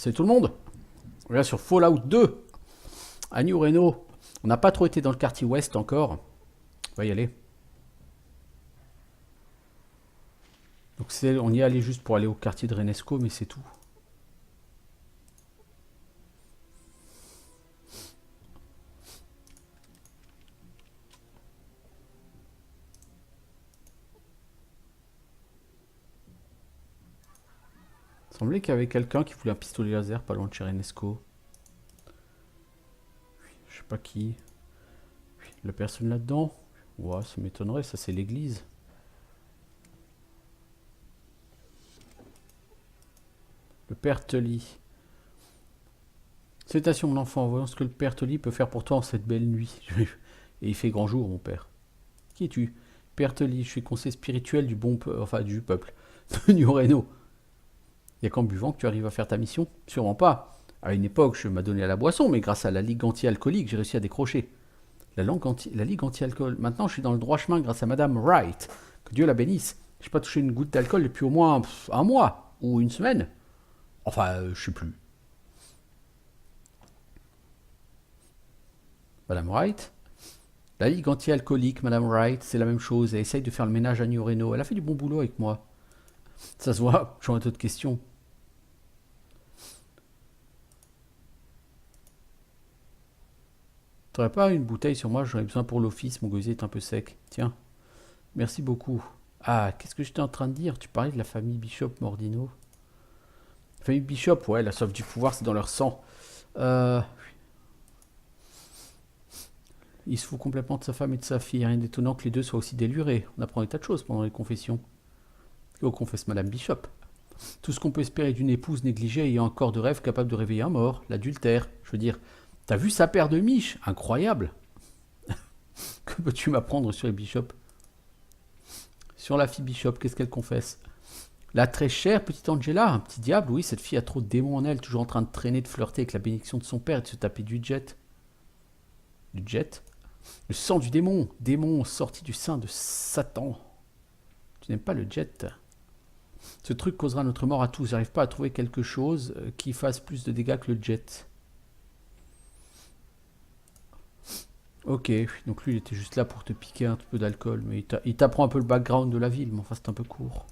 C'est tout le monde. Là sur Fallout 2, à New Reno. On n'a pas trop été dans le quartier ouest encore. On va y aller. Donc on y est allé juste pour aller au quartier de Renesco, mais c'est tout. Il semblait qu'il y avait quelqu'un qui voulait un pistolet laser pas loin de chez Renesco. Je sais pas qui. La personne là-dedans. Ouais, ça m'étonnerait, ça c'est l'église. Le père Tully. Salutations mon enfant, voyons ce que le père Tully peut faire pour toi en cette belle nuit. Et il fait grand jour mon père. Qui es-tu? Père Tully, je suis conseiller spirituel du du peuple de New Reno. Il y a qu'en buvant que tu arrives à faire ta mission? Sûrement pas. À une époque, je m'adonnais à la boisson, mais grâce à la Ligue anti-alcoolique, j'ai réussi à décrocher. La Ligue anti-alcool. Maintenant, je suis dans le droit chemin grâce à Madame Wright. Que Dieu la bénisse. J'ai pas touché une goutte d'alcool depuis au moins un mois ou une semaine. Enfin, je sais plus. Madame Wright. La Ligue anti-alcoolique, Madame Wright, c'est la même chose. Elle essaye de faire le ménage à New Reno. Elle a fait du bon boulot avec moi. Ça se voit, j'aurais d'autres questions. T'aurais pas une bouteille sur moi? J'en ai besoin pour l'office, mon gosier est un peu sec. Tiens, merci beaucoup. Ah, qu'est-ce que j'étais en train de dire? Tu parlais de la famille Bishop Mordino. La famille Bishop, ouais, la soif du pouvoir, c'est dans leur sang. Euh, il se fout complètement de sa femme et de sa fille. Rien d'étonnant que les deux soient aussi délurés. On apprend des tas de choses pendant les confessions. Et on confesse Madame Bishop. Tout ce qu'on peut espérer d'une épouse négligée ayant un corps de rêve capable de réveiller un mort, l'adultère. Je veux dire, t'as vu sa paire de miches? Incroyable. Que peux-tu m'apprendre sur les Bishop? Sur la fille Bishop, qu'est-ce qu'elle confesse? La très chère petite Angela, un petit diable, oui, cette fille a trop de démons en elle, toujours en train de traîner, de flirter avec la bénédiction de son père et de se taper du jet. Du jet? Le sang du démon, démon sorti du sein de Satan. Tu n'aimes pas le jet? Ce truc causera notre mort à tous. J'arrive pas à trouver quelque chose qui fasse plus de dégâts que le jet. Ok, donc lui il était juste là pour te piquer un peu d'alcool, mais il t'apprend un peu le background de la ville, mais enfin c'est un peu court.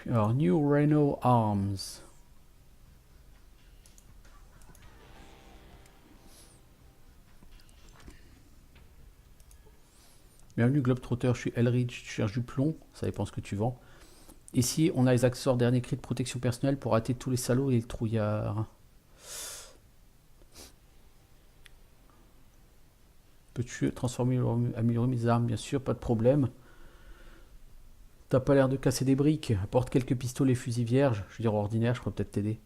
Alors, New Reno Arms. Bienvenue Globetrotter, je suis Elridge, tu cherches du plomb, ça dépend ce que tu vends. Ici, on a les accessoires dernier cri de protection personnelle pour rater tous les salauds et les trouillards. Peux-tu transformer, améliorer mes armes? Bien sûr, pas de problème. T'as pas l'air de casser des briques. Apporte quelques pistolets fusils vierges. Je veux dire ordinaire, je pourrais peut-être t'aider.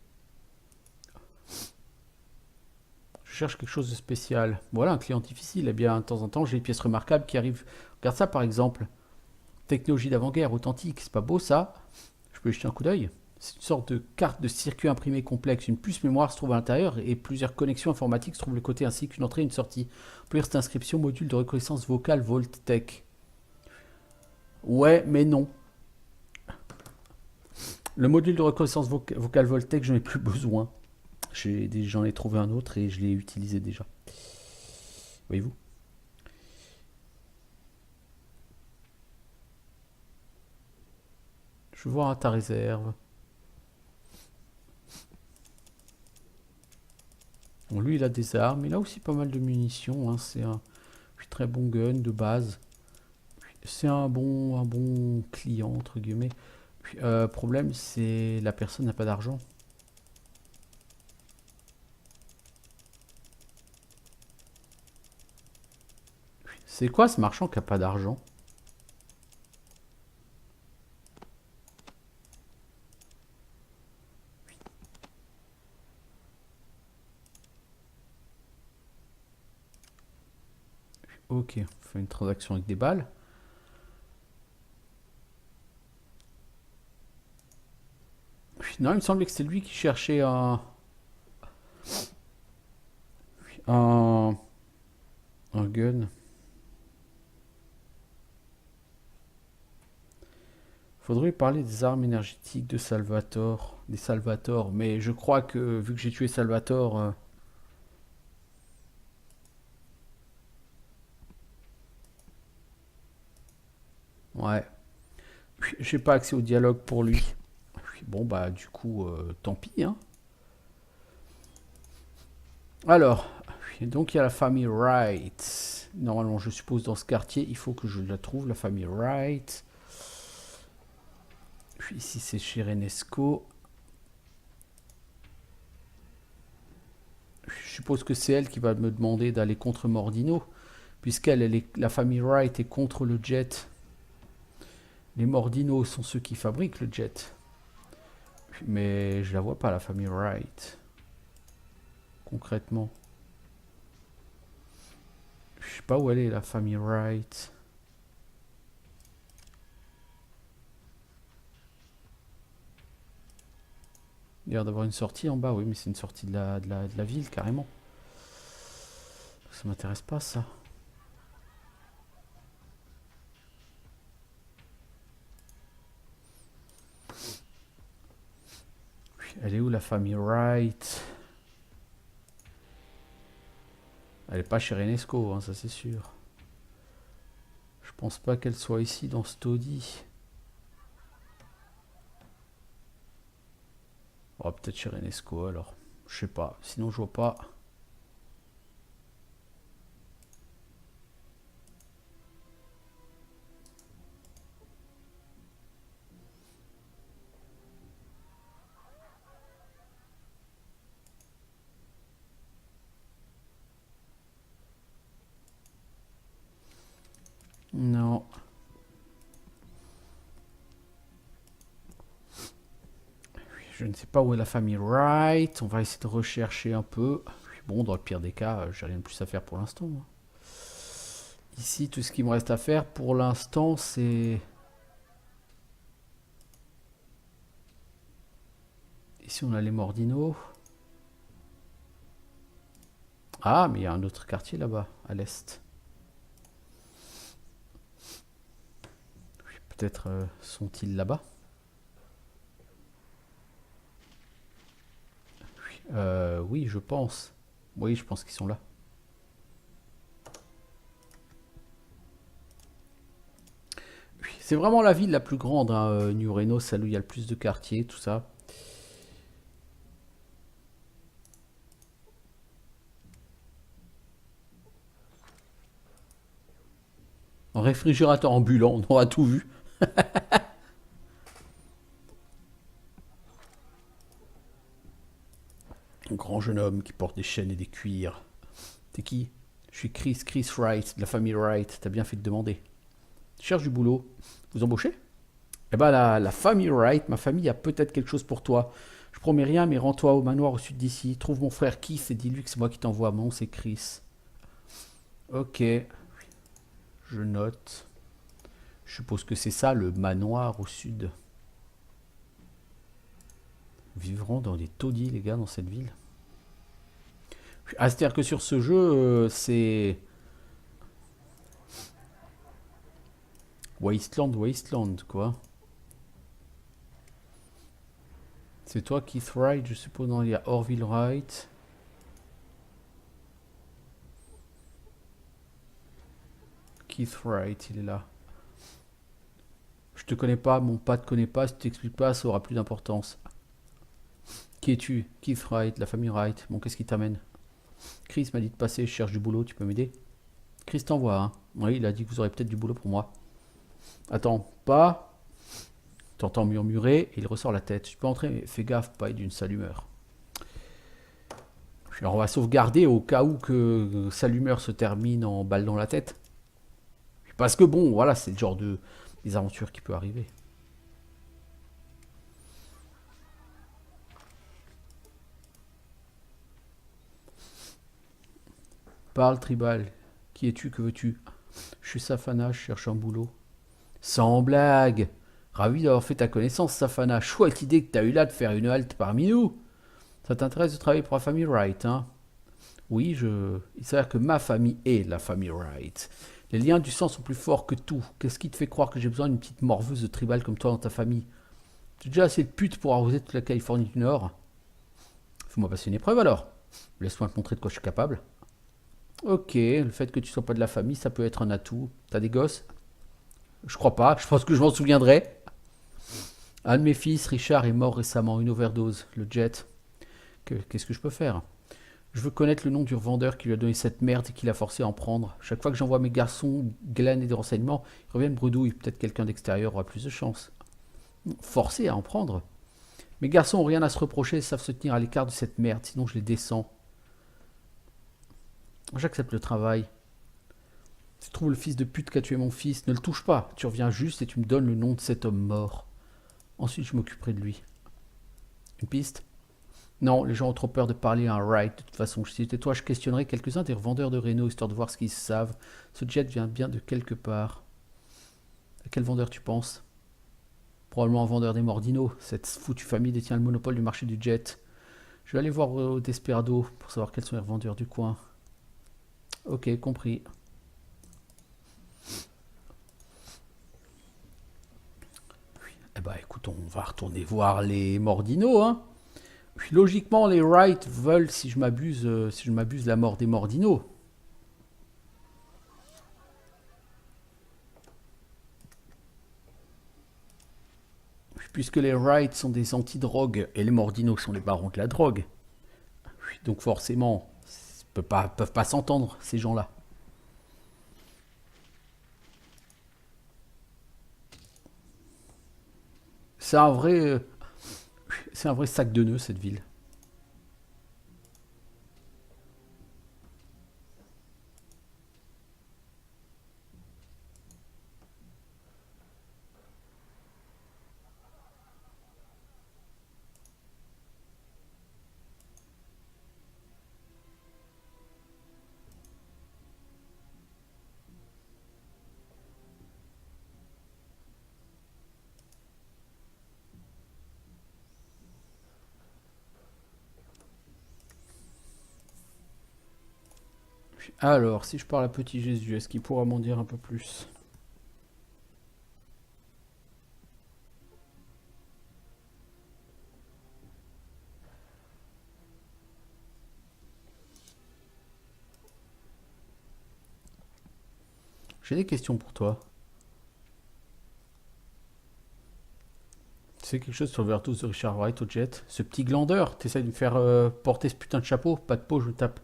Je cherche quelque chose de spécial. Voilà, un client difficile. Eh bien, de temps en temps, j'ai des pièces remarquables qui arrivent. Regarde ça, par exemple. Technologie d'avant-guerre, authentique. C'est pas beau, ça? Je peux y jeter un coup d'œil? C'est une sorte de carte de circuit imprimée complexe. Une puce mémoire se trouve à l'intérieur et plusieurs connexions informatiques se trouvent le côté ainsi qu'une entrée et une sortie. On peut lire cette inscription module de reconnaissance vocale Voltec. Ouais, mais non. Le module de reconnaissance vocale Voltec, j'en ai plus besoin. J'en ai trouvé un autre et je l'ai utilisé déjà. Voyez-vous? Je vais voir à ta réserve. Bon, lui, il a des armes. Il a aussi pas mal de munitions. Hein. C'est un très bon gun de base. C'est un bon client, entre guillemets. Puis, problème, c'est la personne n'a pas d'argent. C'est quoi ce marchand qui a pas d'argent? Ok, on fait une transaction avec des balles. Non, il me semblait que c'est lui qui cherchait un, un gun. Faudrait parler des armes énergétiques de Salvatore, des Salvatore, mais je crois que vu que j'ai tué Salvatore, ouais, j'ai pas accès au dialogue pour lui. Bon bah du coup, tant pis, hein. Alors, donc il y a la famille Wright. Normalement, je suppose dans ce quartier, il faut que je la trouve, la famille Wright. Puis ici, c'est chez Renesco. Je suppose que c'est elle qui va me demander d'aller contre Mordino, puisqu'elle, la famille Wright est contre le jet. Les Mordino sont ceux qui fabriquent le jet. Mais je la vois pas, la famille Wright. Concrètement. Je sais pas où elle est, la famille Wright. Il y a l'air d'avoir une sortie en bas, oui, mais c'est une sortie de la ville, carrément. Ça m'intéresse pas, ça. Elle est où, la famille Wright? Elle est pas chez Renesco, hein, ça c'est sûr. Je pense pas qu'elle soit ici, dans ce taudis. Oh, peut-être chez Renesco, alors. Je sais pas, sinon je vois pas. Non. Je ne sais pas où est la famille Wright. On va essayer de rechercher un peu. Bon, dans le pire des cas, j'ai rien de plus à faire pour l'instant. Ici, tout ce qu'il me reste à faire pour l'instant, c'est... Ici, on a les Mordino. Ah, mais il y a un autre quartier là-bas, à l'est. Peut-être sont-ils là-bas? Oui, je pense. Oui, je pense qu'ils sont là. Oui, c'est vraiment la ville la plus grande, hein, New Reno, celle où il y a le plus de quartiers, tout ça. Un réfrigérateur ambulant, on aura tout vu. Un grand jeune homme qui porte des chaînes et des cuirs. T'es qui? Je suis Chris Wright, de la famille Wright. T'as bien fait de demander. Je cherche du boulot. Vous embauchez? Eh ben la famille Wright, ma famille a peut-être quelque chose pour toi. Je promets rien, mais rends-toi au manoir au sud d'ici. Trouve mon frère Keith et dis-lui que c'est moi qui t'envoie. Mon nom c'est Chris. Ok, je note. Je suppose que c'est ça, le manoir au sud. Vivront dans des taudis, les gars, dans cette ville. Ah, c'est-à-dire que sur ce jeu, c'est... Wasteland, quoi. C'est toi, Keith Wright, je suppose. Non, il y a Orville Wright. Keith Wright, il est là. Je te connais pas, mon pas te connaît pas. Si tu t'expliques pas, ça aura plus d'importance. Qui es-tu? Keith Wright, la famille Wright. Bon, qu'est-ce qui t'amène? Chris m'a dit de passer, je cherche du boulot, tu peux m'aider? Chris t'envoie, hein. Oui, il a dit que vous aurez peut-être du boulot pour moi. Attends, pas. T'entends murmurer et il ressort la tête. Tu peux entrer, mais fais gaffe, pas être d'une sale humeur. Alors on va sauvegarder au cas où que sale humeur se termine en balle dans la tête. Parce que bon, voilà, c'est le genre de des aventures qui peut arriver. Parle, Tribal. Qui es-tu? Que veux-tu? Je suis Safana, je cherche un boulot. Sans blague. Ravi d'avoir fait ta connaissance, Safana. Chouette idée que t'as eu là de faire une halte parmi nous. Ça t'intéresse de travailler pour la famille Wright, hein? Oui, il s'avère que ma famille est la famille Wright. Les liens du sang sont plus forts que tout. Qu'est-ce qui te fait croire que j'ai besoin d'une petite morveuse de tribal comme toi dans ta famille? J'ai déjà assez de putes pour arroser toute la Californie du Nord. Fais-moi passer une épreuve alors. Laisse-moi te montrer de quoi je suis capable. Ok, le fait que tu sois pas de la famille, ça peut être un atout. T'as des gosses? Je crois pas, je pense que je m'en souviendrai. Un de mes fils, Richard, est mort récemment, une overdose, le jet. Qu'est-ce que je peux faire? Je veux connaître le nom du revendeur qui lui a donné cette merde et qui l'a forcé à en prendre. Chaque fois que j'envoie mes garçons glaner des renseignements, ils reviennent bredouilles. Peut-être quelqu'un d'extérieur aura plus de chance. Forcé à en prendre? Mes garçons ont rien à se reprocher et savent se tenir à l'écart de cette merde, sinon je les descends. J'accepte le travail. Si tu trouves le fils de pute qui a tué mon fils, ne le touche pas. Tu reviens juste et tu me donnes le nom de cet homme mort. Ensuite, je m'occuperai de lui. Une piste? Non, les gens ont trop peur de parler à un Wright. De toute façon, si c'était toi, je questionnerais quelques-uns des revendeurs de Renault, histoire de voir ce qu'ils savent. Ce jet vient bien de quelque part. À quel vendeur tu penses? Probablement un vendeur des Mordino. Cette foutue famille détient le monopole du marché du jet. Je vais aller voir au Desperado pour savoir quels sont les revendeurs du coin. Ok, compris. Eh ben écoute, on va retourner voir les Mordino, hein. Puis logiquement, les Wright veulent, si je m'abuse, la mort des Mordino. Puisque les Wright sont des anti-drogues et les Mordino sont les barons de la drogue. Donc forcément, ils peuvent pas s'entendre, ces gens-là. C'est un vrai, c'est un vrai sac de nœuds, cette ville. Alors, si je parle à Petit Jésus, est-ce qu'il pourra m'en dire un peu plus? J'ai des questions pour toi. C'est quelque chose sur le Vertus de Richard Wright au jet? Ce petit glandeur, t'essayes de me faire porter ce putain de chapeau? Pas de peau, je me tape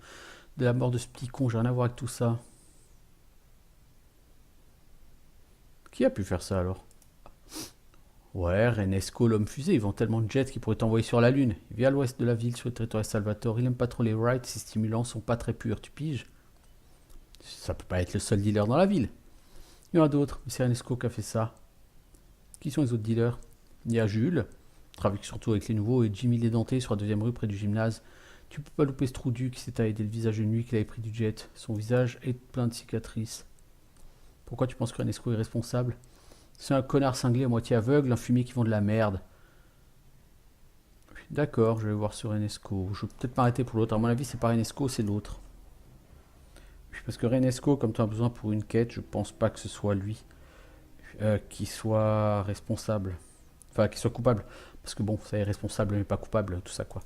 de la mort de ce petit con, j'ai rien à voir avec tout ça. Qui a pu faire ça alors? Ouais, Renesco, l'homme fusée, ils vendent tellement de jets qu'ils pourraient t'envoyer sur la Lune. Il vit à l'ouest de la ville, sur le territoire de Salvatore. Il aime pas trop les Wright, ses stimulants sont pas très purs, tu piges? Ça peut pas être le seul dealer dans la ville. Il y en a d'autres, mais c'est Renesco qui a fait ça. Qui sont les autres dealers? Il y a Jules, qui travaille surtout avec les nouveaux, et Jimmy l'édenté sur la deuxième rue près du gymnase. Tu peux pas louper ce trou du qui s'est taillé le visage de nuit qu'il avait pris du jet. Son visage est plein de cicatrices. Pourquoi tu penses que Renesco est responsable? C'est un connard cinglé à moitié aveugle, un fumier qui vend de la merde. D'accord, je vais voir sur Renesco. Je vais peut-être m'arrêter pour l'autre. À mon avis, c'est pas Renesco, c'est l'autre. Parce que Renesco, comme tu as besoin pour une quête, je pense pas que ce soit lui qui soit responsable. Enfin, qui soit coupable. Parce que bon, ça est responsable mais pas coupable, tout ça quoi.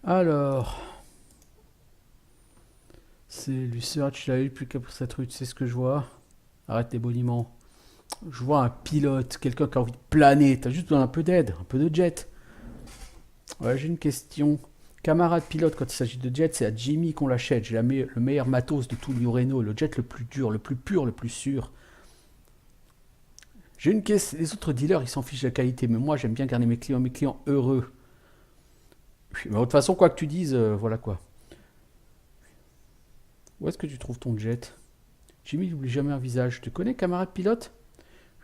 Alors, c'est Lucerch, il a eu plus qu'à pour cette rue, tu sais ce que je vois? Arrête les boniments. Je vois un pilote, quelqu'un qui a envie de planer. T'as juste besoin d'un peu d'aide, un peu de jet. Ouais, j'ai une question. Camarade pilote, quand il s'agit de jet, c'est à Jimmy qu'on l'achète. J'ai le meilleur matos de tout Lioreno, le jet le plus dur, le plus pur, le plus sûr. J'ai une caisse. Les autres dealers, ils s'en fichent de la qualité. Mais moi, j'aime bien garder mes clients heureux. Mais de toute façon, quoi que tu dises, voilà quoi. Où est-ce que tu trouves ton jet? Jimmy n'oublie jamais un visage. Tu te connais, camarade pilote?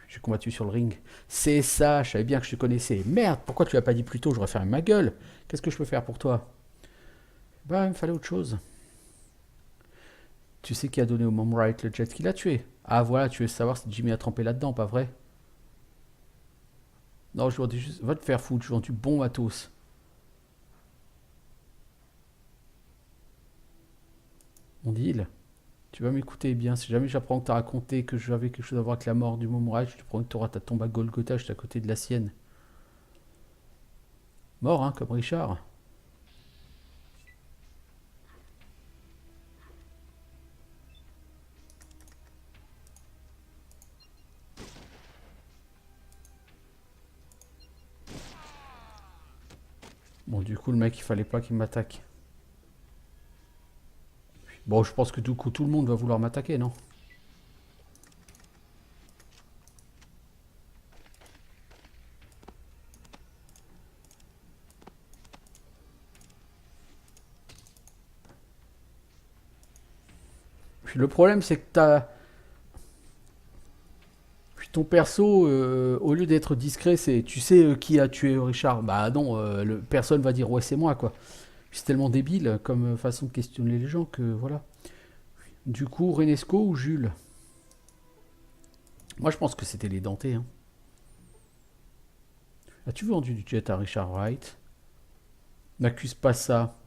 J'ai combattu sur le ring. C'est ça, je savais bien que je te connaissais. Merde, pourquoi tu l'as pas dit plus tôt? J'aurais fermé ma gueule. Qu'est-ce que je peux faire pour toi? Bah, il me fallait autre chose. Tu sais qui a donné au Mom Wright le jet qu'il a tué? Ah voilà, tu veux savoir si Jimmy a trempé là-dedans, pas vrai? Non, je vendais juste. Va te faire foutre, je vends du bon matos. Mon deal. Tu vas m'écouter bien. Si jamais j'apprends que t'as raconté que j'avais quelque chose à voir avec la mort du Mom Wright, je te promets que t'auras ta tombe à Golgotha juste à côté de la sienne. Mort, hein, comme Richard. Bon, du coup, le mec, il fallait pas qu'il m'attaque. Bon, je pense que du coup, tout le monde va vouloir m'attaquer, non? Puis le problème, c'est que t'as. Puis ton perso, au lieu d'être discret, c'est tu sais qui a tué Richard. Bah non, personne va dire ouais, c'est moi, quoi. Puis c'est tellement débile comme façon de questionner les gens que voilà. Du coup, Renesco ou Jules? Moi, je pense que c'était les dentés, hein. As-tu vendu du jet à Richard Wright? N'accuse pas ça.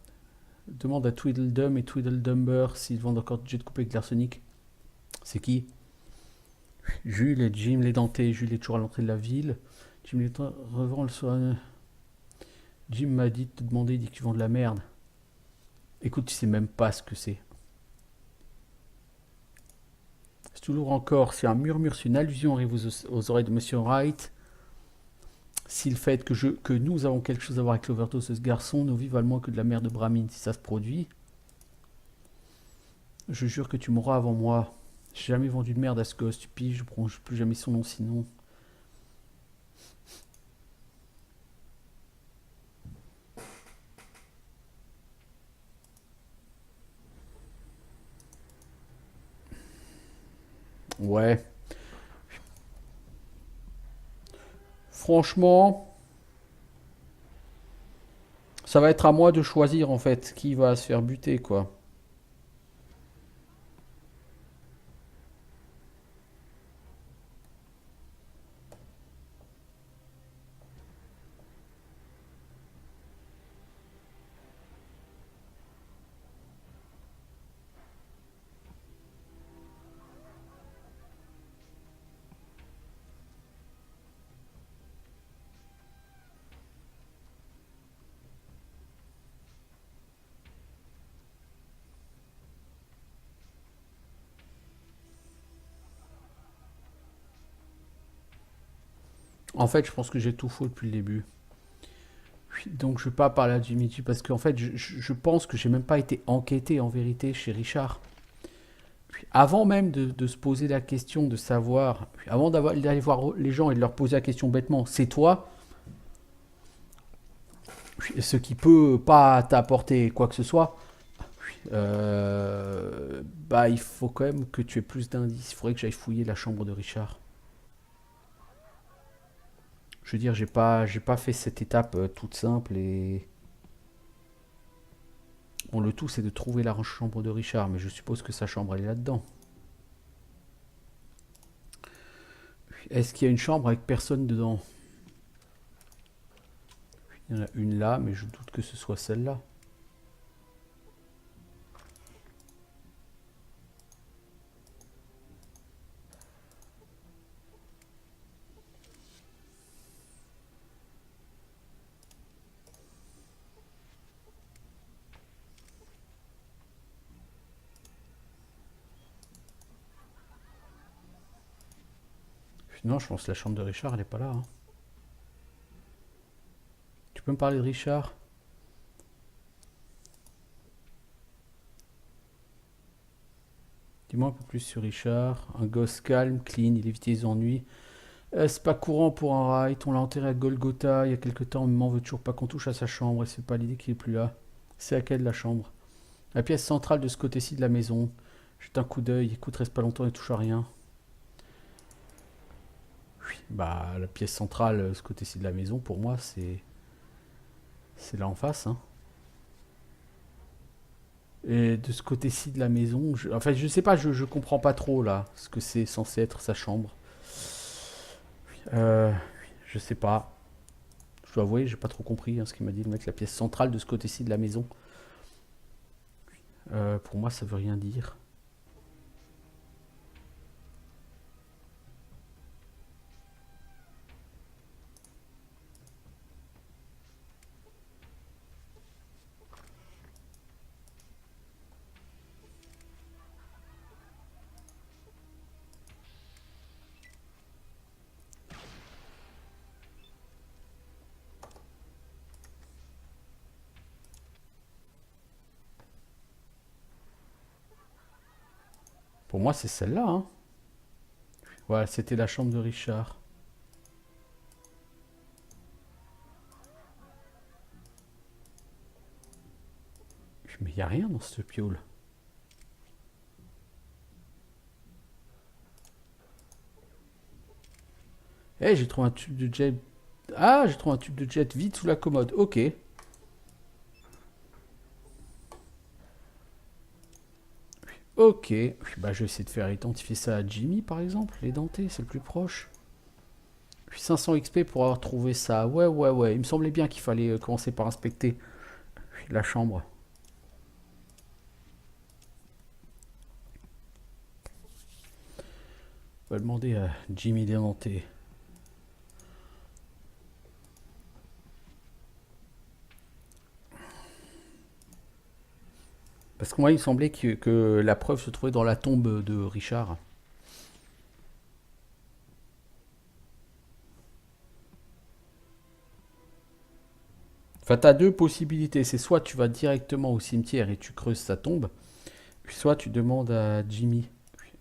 Demande à Tweedledum et Tweedledumber s'ils vendent encore du jet coupé avec l'arsenic. C'est qui? Jules et Jim les dentés. Jules est toujours à l'entrée de la ville. Jim les revend le soin. Jim m'a dit de te demander, il dit que tu vends de la merde. Écoute, tu sais même pas ce que c'est. C'est toujours encore, si un murmure, si une allusion arrive aux oreilles de Monsieur Wright, si le fait que nous avons quelque chose à voir avec l'overdose de ce garçon, nous vivons moins que de la merde de Bramine si ça se produit, je jure que tu mourras avant moi. J'ai jamais vendu de merde à ce gosse, tu piges, je bronche plus jamais son nom sinon. Ouais. Franchement, ça va être à moi de choisir en fait qui va se faire buter quoi. En fait, je pense que j'ai tout faux depuis le début. Donc je ne vais pas parler à Jimmy G parce qu'en fait, je pense que j'ai même pas été enquêté en vérité chez Richard. Avant même de se poser la question de savoir, avant d'aller voir les gens et de leur poser la question bêtement, c'est toi, ce qui peut pas t'apporter quoi que ce soit, bah il faut quand même que tu aies plus d'indices. Il faudrait que j'aille fouiller la chambre de Richard. Je veux dire, j'ai pas fait cette étape toute simple et bon, le tout c'est de trouver la chambre de Richard, mais je suppose que sa chambre elle est là-dedans. Est-ce qu'il y a une chambre avec personne dedans? Il y en a une là, mais je doute que ce soit celle-là. Non, je pense que la chambre de Richard elle est pas là, hein. Tu peux me parler de Richard? Dis-moi un peu plus sur Richard. Un gosse calme, clean, il évitait les ennuis. C'est pas courant pour un Wright. On l'a enterré à Golgotha il y a quelque temps. Maman veut toujours pas qu'on touche à sa chambre et c'est pas l'idée qu'il est plus là. C'est laquelle la chambre? La pièce centrale de ce côté-ci de la maison. Jette un coup d'œil. Écoute, reste pas longtemps et touche à rien. Oui, bah la pièce centrale, ce côté-ci de la maison, pour moi, c'est là en face, hein. Et de ce côté-ci de la maison, enfin, je sais pas, je comprends pas trop là ce que c'est censé être sa chambre. Euh, je sais pas. Je dois avouer, j'ai pas trop compris hein, ce qu'il m'a dit le mec. La pièce centrale de ce côté-ci de la maison. Pour moi, ça veut rien dire. Pour moi, c'est celle-là, hein. Voilà, c'était la chambre de Richard. Mais il y a rien dans ce piole. Eh, j'ai trouvé un tube de jet. Ah, j'ai trouvé un tube de jet vide sous la commode. Ok. Ok. Bah, je vais essayer de faire identifier ça à Jimmy, par exemple. Les dentés, c'est le plus proche. Puis 500 XP pour avoir trouvé ça. Ouais, ouais, ouais. Il me semblait bien qu'il fallait commencer par inspecter la chambre. On va demander à Jimmy des dentés. Parce que moi, il me semblait que la preuve se trouvait dans la tombe de Richard. Enfin, t'as deux possibilités. C'est soit tu vas directement au cimetière et tu creuses sa tombe, soit tu demandes à Jimmy.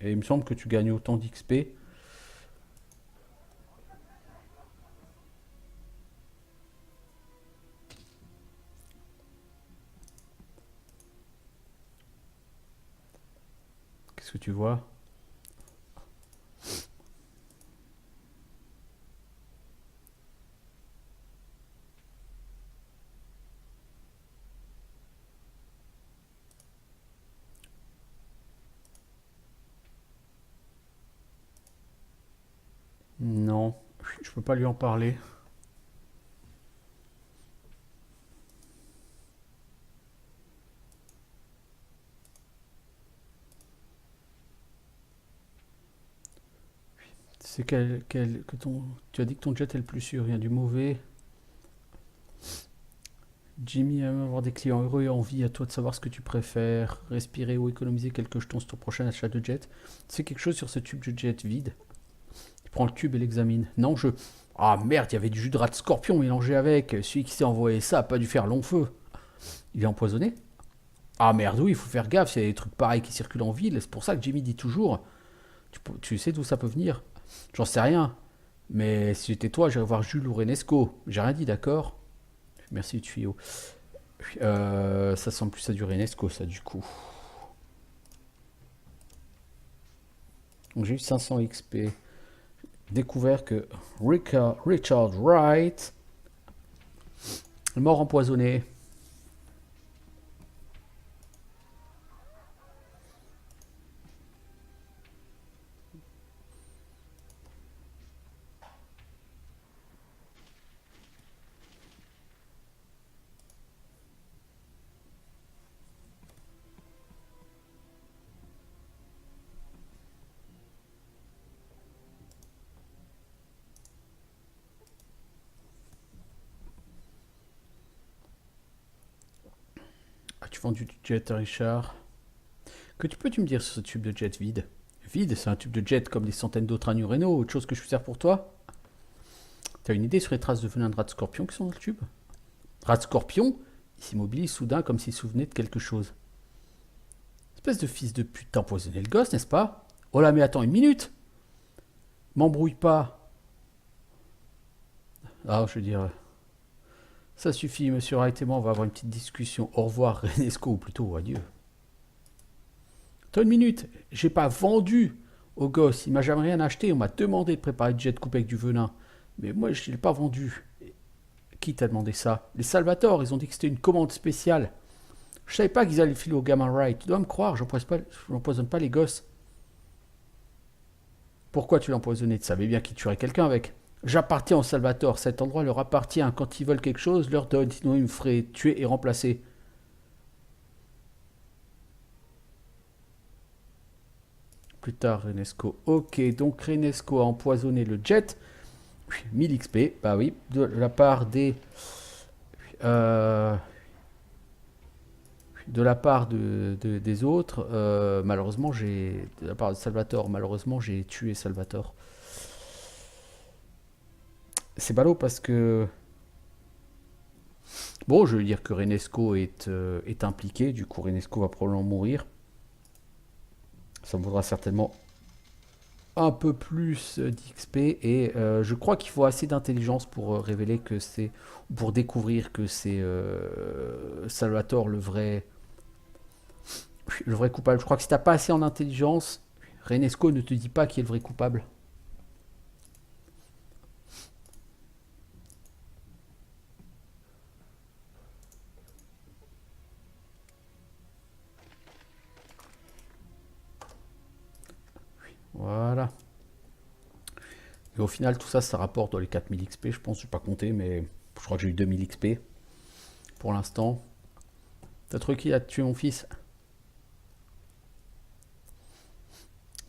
Et il me semble que tu gagnes autant d'XP. Qu'est-ce que tu vois? Non, je peux pas lui en parler. C'est que tu as dit que ton jet est le plus sûr, rien du mauvais. Jimmy aime avoir des clients heureux et envie. À toi de savoir ce que tu préfères. Respirer ou économiser quelques jetons sur ton prochain achat de jet. C'est quelque chose sur ce tube de jet vide. Tu prends le tube et l'examine. Non, je. Ah merde, il y avait du jus de rat de scorpion mélangé avec. Celui qui s'est envoyé ça a pas dû faire long feu. Il est empoisonné? Ah merde, oui, il faut faire gaffe. S'il y a des trucs pareils qui circulent en ville. C'est pour ça que Jimmy dit toujours. Tu sais d'où ça peut venir? J'en sais rien. Mais si j'étais toi, j'irais voir Jules ou Renesco. J'ai rien dit, d'accord? Merci, tuyau. Ça semble plus à du Renesco, ça, du coup. Donc j'ai eu 500 XP. Découvert que Richard Wright est mort empoisonné. As-tu vendu du jet à Richard? Que peux-tu me dire sur ce tube de jet vide? Vide, c'est un tube de jet comme des centaines d'autres à New Reno. Autre chose que je puisse faire pour toi? T'as une idée sur les traces de venin de rat de scorpion qui sont dans le tube? Rat de scorpion? Il s'immobilise soudain comme s'il se souvenait de quelque chose. Espèce de fils de pute, t'as empoisonné le gosse, n'est-ce pas? Oh là, mais attends une minute! M'embrouille pas. Ah, je veux dire, ça suffit, monsieur Wright et moi, on va avoir une petite discussion. Au revoir, Renesco, ou plutôt adieu. Attends une minute, j'ai pas vendu au gosse, il m'a jamais rien acheté, on m'a demandé de préparer du jet coupé avec du venin. Mais moi, je ne l'ai pas vendu. Qui t'a demandé ça? Les Salvatore, ils ont dit que c'était une commande spéciale. Je savais pas qu'ils allaient le filer au gamin Wright. Tu dois me croire, j'empoisonne pas les gosses. Pourquoi tu l'as empoisonné? Tu savais bien qu'il tuerait quelqu'un avec. J'appartiens aux Salvatore, cet endroit leur appartient. Quand ils veulent quelque chose, leur donne, sinon ils me feraient tuer et remplacer. Plus tard, Renesco. Ok, donc Renesco a empoisonné le jet. 1000 XP, bah oui, de la part des... euh, de la part des autres, malheureusement, de la part de Salvatore, malheureusement, j'ai tué Salvatore. C'est ballot parce que... Bon, je veux dire que Renesco est impliqué, du coup Renesco va probablement mourir. Ça me vaudra certainement un peu plus d'XP et je crois qu'il faut assez d'intelligence pour révéler que c'est... pour découvrir que c'est Salvatore le vrai coupable. Je crois que si t'as pas assez en intelligence, Renesco ne te dit pas qui est le vrai coupable. Voilà. Et au final, tout ça, ça rapporte dans les 4000 XP, je pense. Je n'ai pas compté, mais je crois que j'ai eu 2000 XP pour l'instant. T'as trouvé qui a tué mon fils?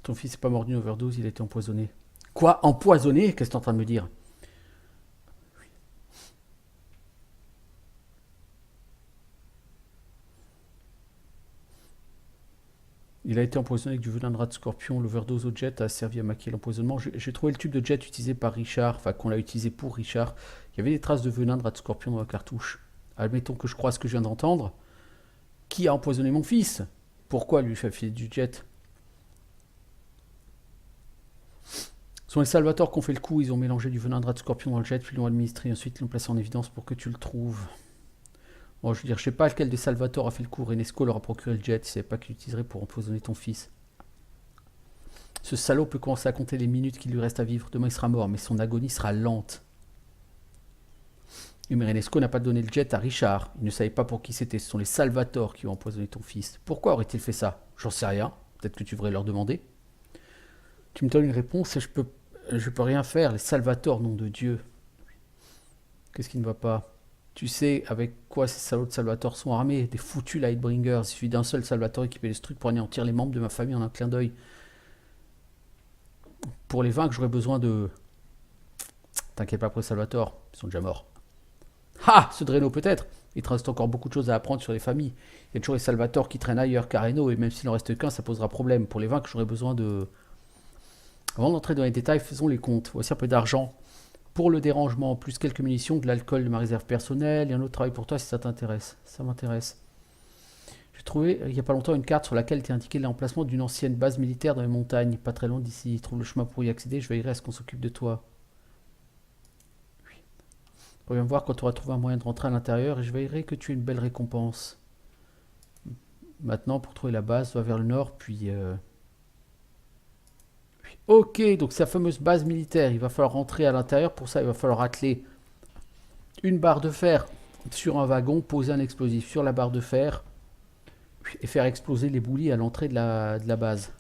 Ton fils n'est pas mort d'une overdose, il a été empoisonné. Quoi? Empoisonné? Qu'est-ce que tu es en train de me dire? Il a été empoisonné avec du venin de rat de scorpion. L'overdose au jet a servi à maquiller l'empoisonnement. J'ai trouvé le tube de jet utilisé par Richard, enfin qu'on l'a utilisé pour Richard. Il y avait des traces de venin de rat de scorpion dans la cartouche. Admettons que je crois ce que je viens d'entendre. Qui a empoisonné mon fils? Pourquoi lui fait filer du jet? Ce sont les Salvatore qui ont fait le coup. Ils ont mélangé du venin de rat de scorpion dans le jet, puis l'ont administré. Ensuite, ils l'ont placé en évidence pour que tu le trouves. Bon, je veux dire, je sais pas lequel des Salvatore a fait le coup. Renesco leur a procuré le jet. Il savait pas qu'il l'utiliserait pour empoisonner ton fils. Ce salaud peut commencer à compter les minutes qu'il lui reste à vivre. Demain, il sera mort, mais son agonie sera lente. Mais Renesco n'a pas donné le jet à Richard. Il ne savait pas pour qui c'était. Ce sont les Salvatore qui ont empoisonné ton fils. Pourquoi aurait-il fait ça? J'en sais rien. Peut-être que tu devrais leur demander. Tu me donnes une réponse et je peux rien faire. Les Salvatore, nom de Dieu. Qu'est-ce qui ne va pas? Tu sais avec quoi ces salauds de Salvatore sont armés? Des foutus Lightbringers. Il suffit d'un seul Salvatore équipé de ce truc pour anéantir les membres de ma famille en un clin d'œil. Pour les vaincre, j'aurais besoin de... T'inquiète pas pour les Salvatore, ils sont déjà morts. Ah, ce Dreno peut-être. Il te reste encore beaucoup de choses à apprendre sur les familles. Il y a toujours les Salvatore qui traînent ailleurs qu'à Reno, et même s'il n'en reste qu'un, ça posera problème. Pour les vaincre, j'aurais besoin de... Avant d'entrer dans les détails, faisons les comptes. Voici un peu d'argent pour le dérangement, plus quelques munitions, de l'alcool de ma réserve personnelle, et un autre travail pour toi si ça t'intéresse. Ça m'intéresse. J'ai trouvé il n'y a pas longtemps une carte sur laquelle était indiqué l'emplacement d'une ancienne base militaire dans les montagnes, pas très loin d'ici. Trouve le chemin pour y accéder, je veillerai à ce qu'on s'occupe de toi. Reviens me voir quand tu auras trouvé un moyen de rentrer à l'intérieur et je veillerai que tu aies une belle récompense. Maintenant, pour trouver la base, va vers le nord, puis... Ok, donc c'est la fameuse base militaire. Il va falloir rentrer à l'intérieur. Pour ça, il va falloir atteler une barre de fer sur un wagon, poser un explosif sur la barre de fer et faire exploser les boulis à l'entrée de la base.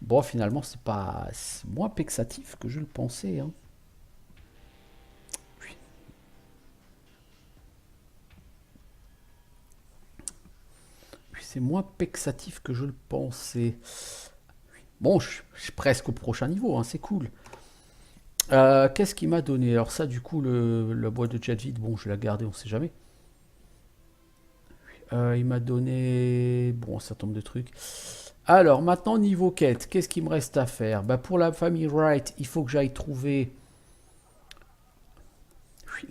Bon, finalement, c'est pas moins vexatif que je le pensais. Hein. C'est moins vexatif que je le pensais. Bon, je suis presque au prochain niveau, hein, c'est cool. Qu'est-ce qu'il m'a donné? Alors ça, du coup, la boîte de jet vide, bon, je vais la garder, on sait jamais. Il m'a donné... Bon, un certain nombre de trucs. Alors, maintenant, niveau quête, qu'est-ce qu'il me reste à faire? Bah, pour la famille Wright, il faut que j'aille trouver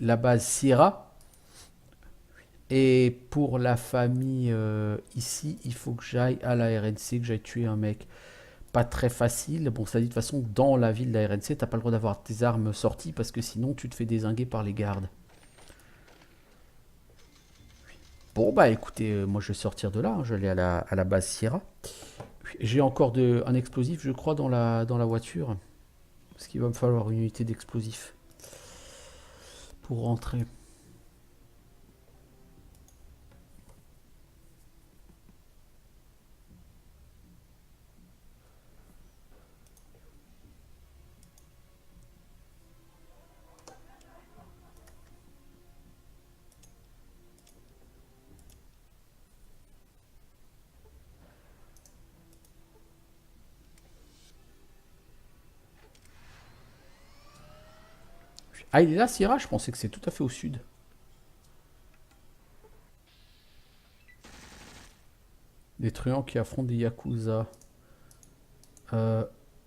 la base Sierra. Et pour la famille ici, il faut que j'aille à la RNC, que j'aille tuer un mec. pas très facile. Bon, ça dit de toute façon, dans la ville de la RNC, t'as pas le droit d'avoir tes armes sorties parce que sinon tu te fais dézinguer par les gardes. Bon, bah écoutez, moi je vais sortir de là, hein, je vais aller à la base Sierra. J'ai encore un explosif, je crois, dans la voiture. Parce qu'il va me falloir une unité d'explosif pour rentrer. Ah, il est là, Sierra? Je pensais que c'est tout à fait au sud. Des truands qui affrontent des yakuza. Euh,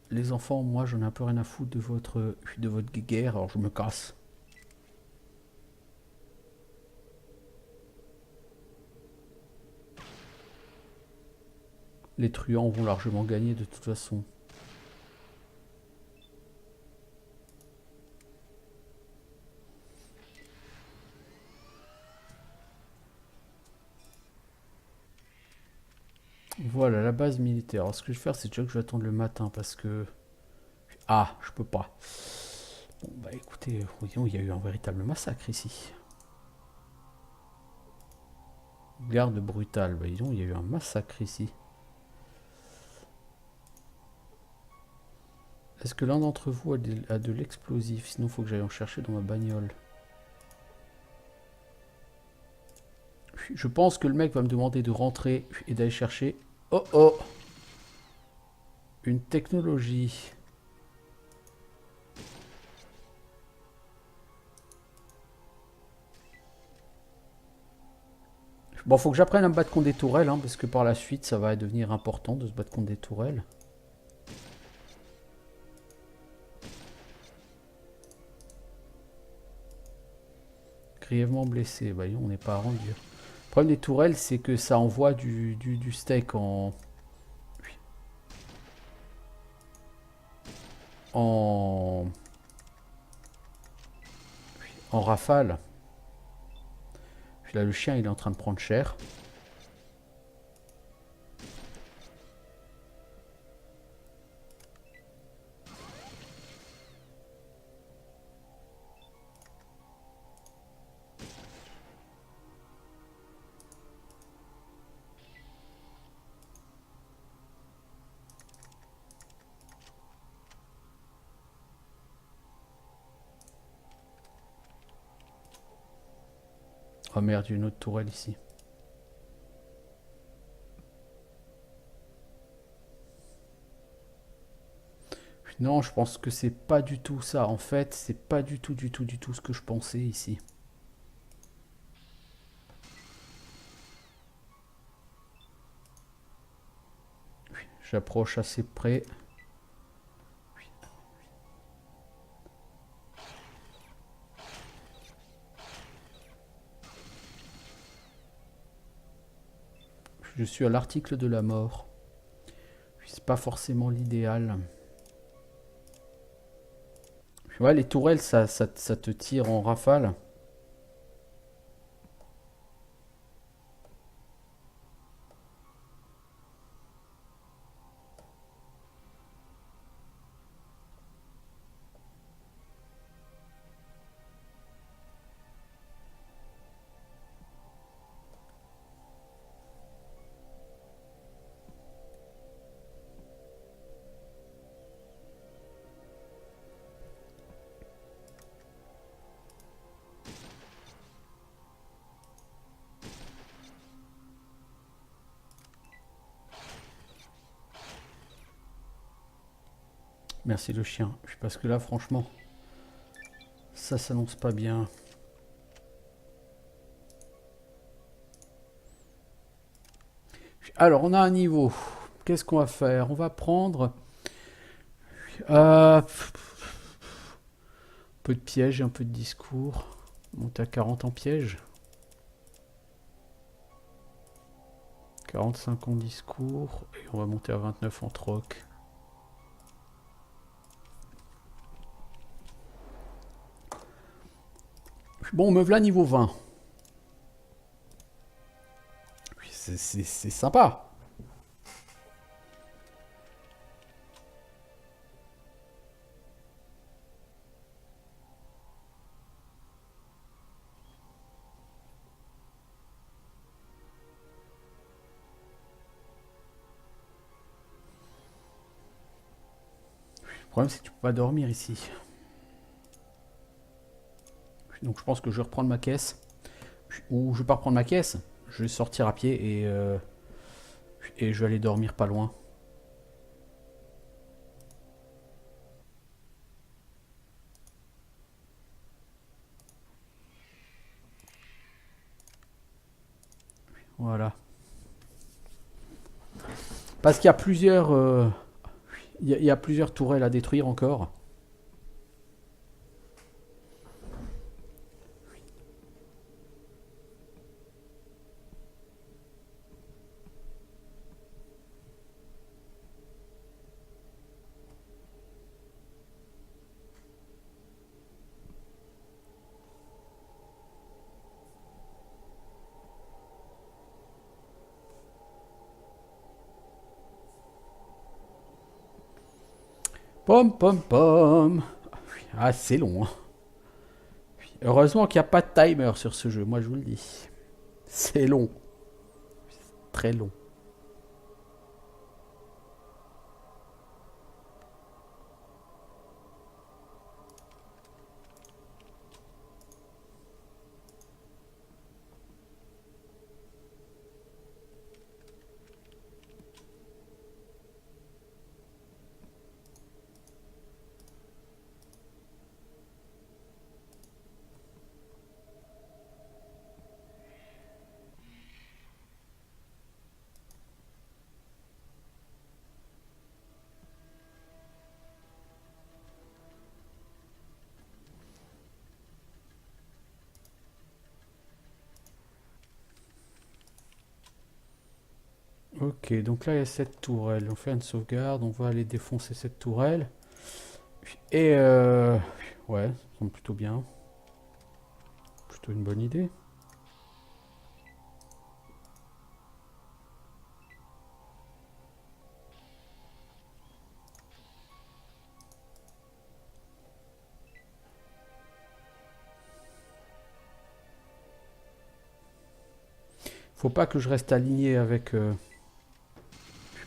les enfants, moi j'en ai un peu rien à foutre de votre guerre, alors je me casse. Les truands vont largement gagner de toute façon. Voilà, la base militaire. Alors, ce que je vais faire, c'est déjà que je vais attendre le matin parce que... Ah, je peux pas. Bon, bah écoutez, voyons, il y a eu un véritable massacre ici. Garde brutale, bah disons, il y a eu un massacre ici. Est-ce que l'un d'entre vous a de l'explosif? Sinon, il faut que j'aille en chercher dans ma bagnole. Je pense que le mec va me demander de rentrer et d'aller chercher... Oh oh! Une technologie. Bon, faut que j'apprenne à me battre contre des tourelles, hein, parce que par la suite, ça va devenir important de se battre contre des tourelles. Grièvement blessé, bah on n'est pas rendu. Le problème des tourelles, c'est que ça envoie du steak en, en rafale. Puis là, le chien, il est en train de prendre cher. Oh merde, il y a une autre tourelle ici. Non, je pense que c'est pas du tout ça. En fait, c'est pas du tout ce que je pensais ici. J'approche assez près. Je suis à l'article de la mort. C'est pas forcément l'idéal. Ouais, les tourelles, ça te tire en rafale. Merci le chien. Parce que là, franchement, ça s'annonce pas bien. Alors, on a un niveau. Qu'est-ce qu'on va faire? On va prendre un peu de piège et un peu de discours. Monter à 40 en piège. 45 en discours. Et on va monter à 29 en troc. Bon, me voilà niveau 20. C'est sympa. Le problème, c'est que tu peux pas dormir ici. Donc je pense que je vais reprendre ma caisse. Ou je vais pas reprendre ma caisse. Je vais sortir à pied et je vais aller dormir pas loin. Voilà. Parce qu'il y a plusieurs... il y a plusieurs tourelles à détruire encore. Pom pom pom. Ah, c'est long. Hein. Heureusement qu'il n'y a pas de timer sur ce jeu, moi je vous le dis. C'est long. Très long. Ok, donc là il y a cette tourelle. On fait une sauvegarde, on va aller défoncer cette tourelle. Et ouais, ça semble plutôt bien. Plutôt une bonne idée. Faut pas que je reste aligné avec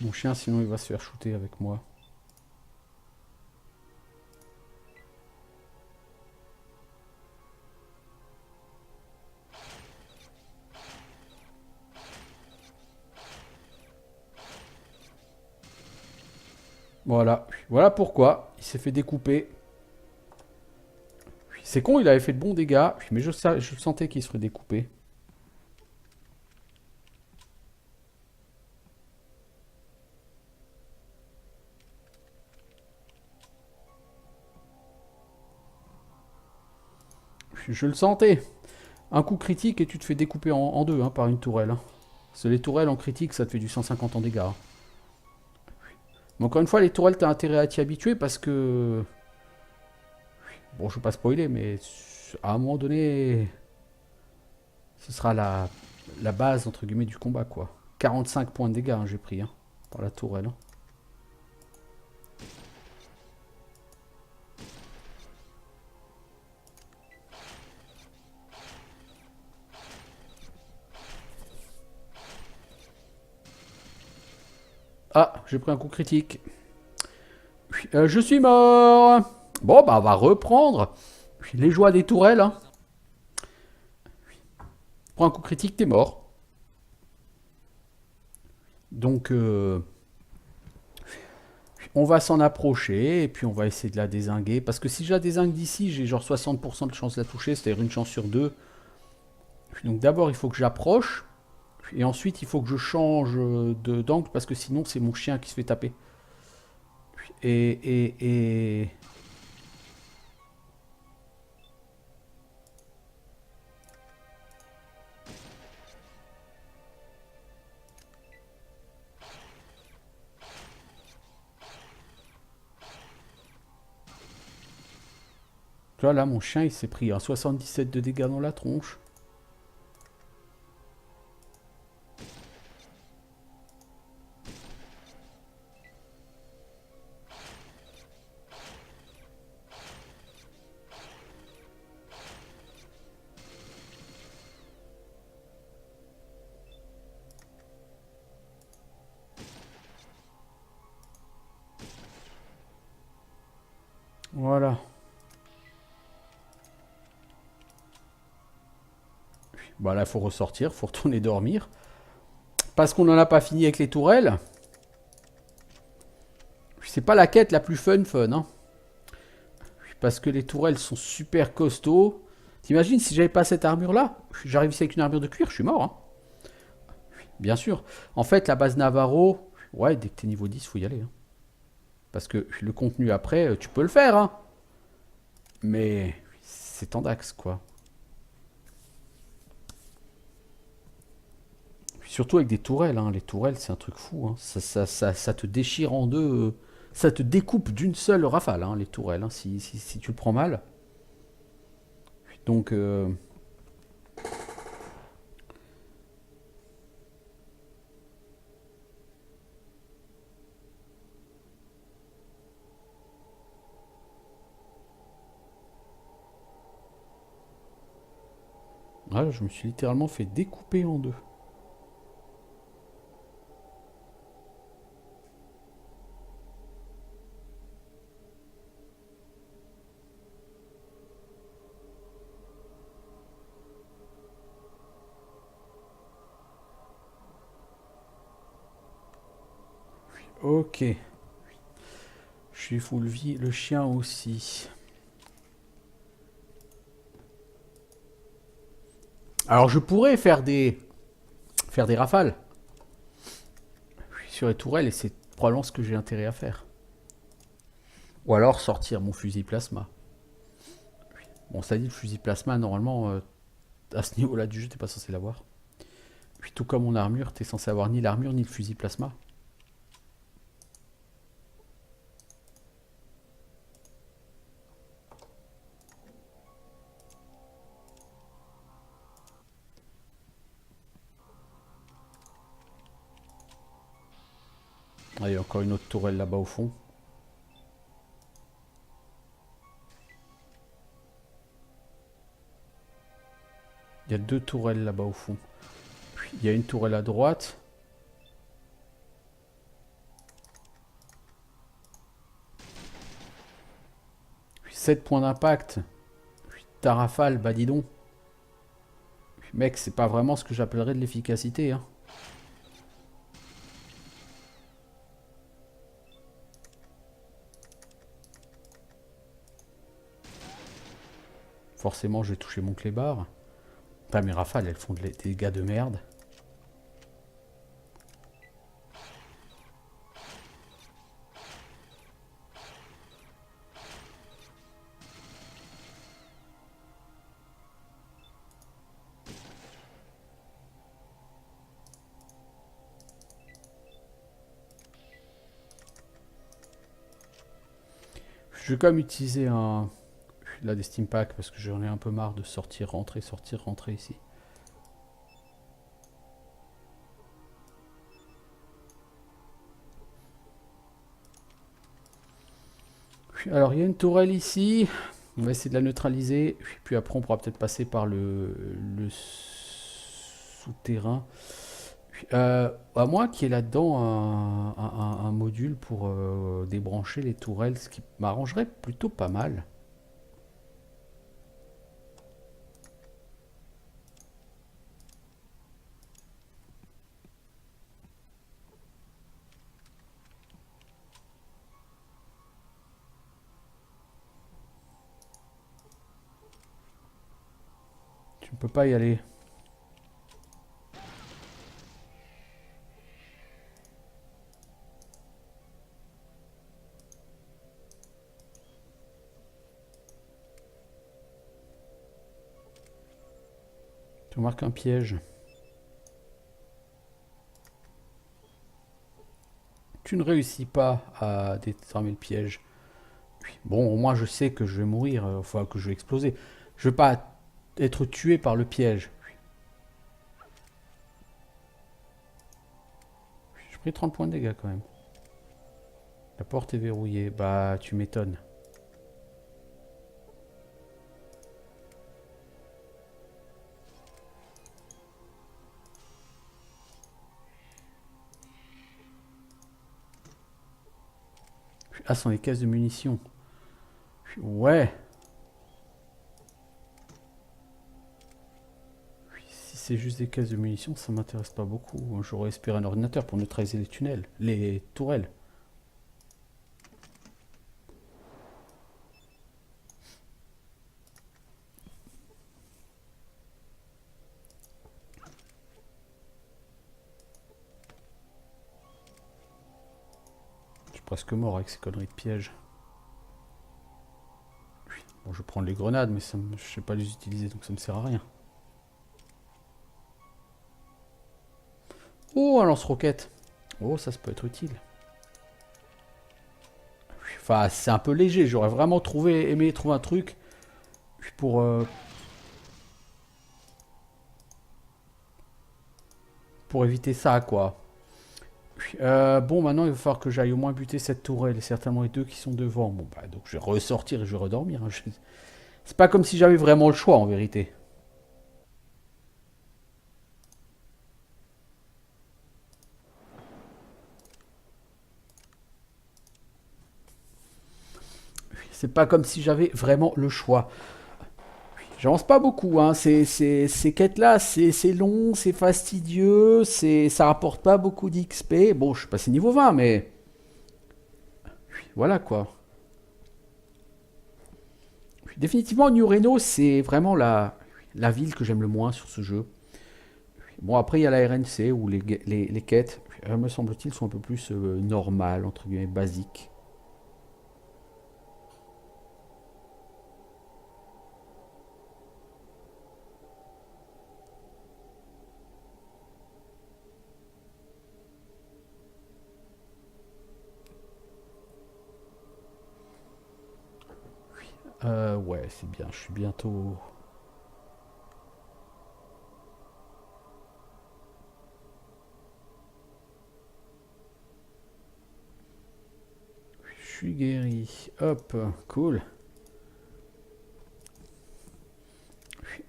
mon chien, sinon il va se faire shooter avec moi. Voilà, voilà pourquoi il s'est fait découper. C'est con, il avait fait de bons dégâts, mais je sentais qu'il se ferait découper. Je le sentais. Un coup critique et tu te fais découper en deux hein, par une tourelle. Hein. C'est les tourelles en critique, ça te fait du 150 en dégâts. Hein. Mais encore une fois, les tourelles, t'as intérêt à t'y habituer parce que... Bon, je ne veux pas spoiler, mais à un moment donné, ce sera la base, entre guillemets, du combat, quoi. 45 points de dégâts, hein, j'ai pris, hein, par la tourelle. Hein. Ah, j'ai pris un coup critique. Je suis mort. Bon, bah, on va reprendre. Les joies des tourelles. Hein. Prends un coup critique, t'es mort. Donc, on va s'en approcher et puis on va essayer de la dézinguer. Parce que si je la dézingue d'ici, j'ai genre 60% de chance de la toucher, c'est-à-dire une chance sur deux. Donc d'abord, il faut que j'approche. Et ensuite, il faut que je change d'angle parce que sinon, c'est mon chien qui se fait taper. Et... Là, mon chien, il s'est pris un 77 de dégâts dans la tronche. Voilà. Bah là, il faut ressortir, faut retourner dormir. Parce qu'on n'en a pas fini avec les tourelles. C'est pas la quête la plus fun, hein. Parce que les tourelles sont super costauds. T'imagines si j'avais pas cette armure-là? J'arrive ici avec une armure de cuir, je suis mort, hein. Bien sûr. En fait, la base Navarro, ouais, dès que t'es niveau 10, faut y aller, hein. Parce que le contenu après, tu peux le faire, hein. Mais c'est tendax, quoi. Surtout avec des tourelles, hein. Les tourelles, c'est un truc fou, hein. Ça te déchire en deux. Ça te découpe d'une seule rafale, hein, les tourelles, hein, si tu le prends mal. Donc, ouais, je me suis littéralement fait découper en deux. Ok. Je suis full vie, le chien aussi. Alors je pourrais faire des rafales sur les tourelles et c'est probablement ce que j'ai intérêt à faire. Ou alors sortir mon fusil plasma. Bon, ça dit le fusil plasma, normalement, à ce niveau-là du jeu, t'es pas censé l'avoir. Puis tout comme mon armure, t'es censé avoir ni l'armure ni le fusil plasma. Ah, il y a encore une autre tourelle là-bas au fond. Il y a deux tourelles là-bas au fond. Puis, il y a une tourelle à droite. Puis 7 points d'impact. Puis ta rafale, bah dis donc. Puis, mec, c'est pas vraiment ce que j'appellerais de l'efficacité, hein. Forcément, je vais toucher mon clébard. Enfin, mes rafales, elles font des dégâts de merde. Je vais quand même utiliser là, des steam packs parce que j'en ai un peu marre de sortir, rentrer ici. Alors, il y a une tourelle ici. On va essayer de la neutraliser. Puis après, on pourra peut-être passer par le souterrain. À moins qu'il y ait là-dedans un module pour débrancher les tourelles, ce qui m'arrangerait plutôt pas mal. Tu ne peux pas y aller. Tu remarques un piège. Tu ne réussis pas à désarmer le piège. Bon, au moins je sais que je vais mourir, enfin que je vais exploser. Je vais pas être tué par le piège. J'ai pris 30 points de dégâts quand même. La porte est verrouillée. Bah, tu m'étonnes. Ah, ce sont les caisses de munitions. Ouais. Si c'est juste des caisses de munitions, ça m'intéresse pas beaucoup. J'aurais espéré un ordinateur pour neutraliser les tunnels, les tourelles. Je suis presque mort avec ces conneries de pièges. Bon, je vais prendre les grenades, mais ça je sais pas les utiliser, donc ça me sert à rien. Oh, un lance-roquette. Oh, ça peut être utile. Enfin, c'est un peu léger. J'aurais vraiment aimé trouver un truc pour, pour éviter ça, quoi. Bon, maintenant, il va falloir que j'aille au moins buter cette tourelle et certainement les deux qui sont devant. Bon, bah, donc je vais ressortir et je vais redormir. Hein. C'est pas comme si j'avais vraiment le choix, en vérité. C'est pas comme si j'avais vraiment le choix. J'avance pas beaucoup, hein. Ces quêtes-là, c'est long, c'est fastidieux, ça rapporte pas beaucoup d'XP. Bon, je suis passé niveau 20, mais voilà quoi. Définitivement, New Reno, c'est vraiment la ville que j'aime le moins sur ce jeu. Bon, après, il y a la RNC où les quêtes, me semble-t-il, sont un peu plus normales, entre guillemets, basiques. Ouais, c'est bien, je suis bientôt. Je suis guéri. Hop, cool.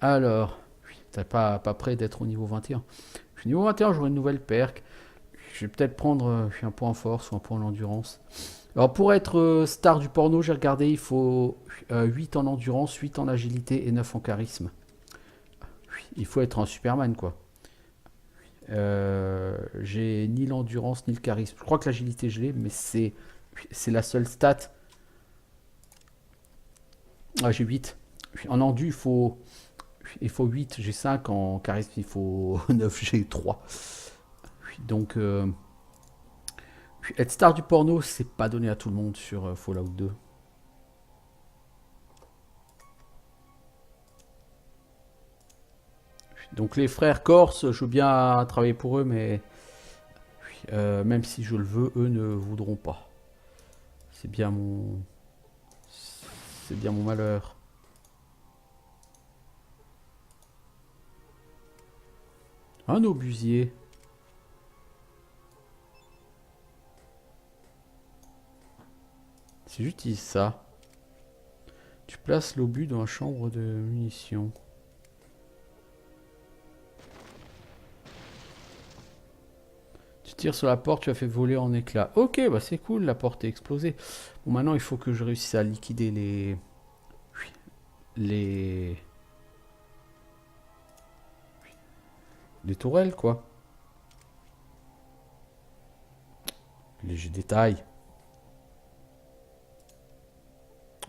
Alors, t'es pas prêt d'être au niveau 21. Je suis niveau 21, j'aurai une nouvelle perk. Je vais peut-être prendre un point en force ou un point en endurance. Alors pour être star du porno, j'ai regardé, il faut 8 en endurance, 8 en agilité et 9 en charisme. Il faut être un Superman quoi. J'ai ni l'endurance ni le charisme. Je crois que l'agilité je l'ai, mais c'est la seule stat. Ah, j'ai 8. En endu, il faut 8, j'ai 5. En charisme, il faut 9, j'ai 3. Donc, être star du porno, c'est pas donné à tout le monde sur Fallout 2. Donc les frères Corse, je veux bien travailler pour eux, mais même si je le veux, eux ne voudront pas. C'est bien mon, c'est bien mon malheur. Un obusier. Si j'utilise ça, tu places l'obus dans la chambre de munitions. Tu tires sur la porte, tu as fait voler en éclats. Ok, bah c'est cool, la porte est explosée. Bon, maintenant il faut que je réussisse à liquider les, les tourelles, quoi. Léger détail.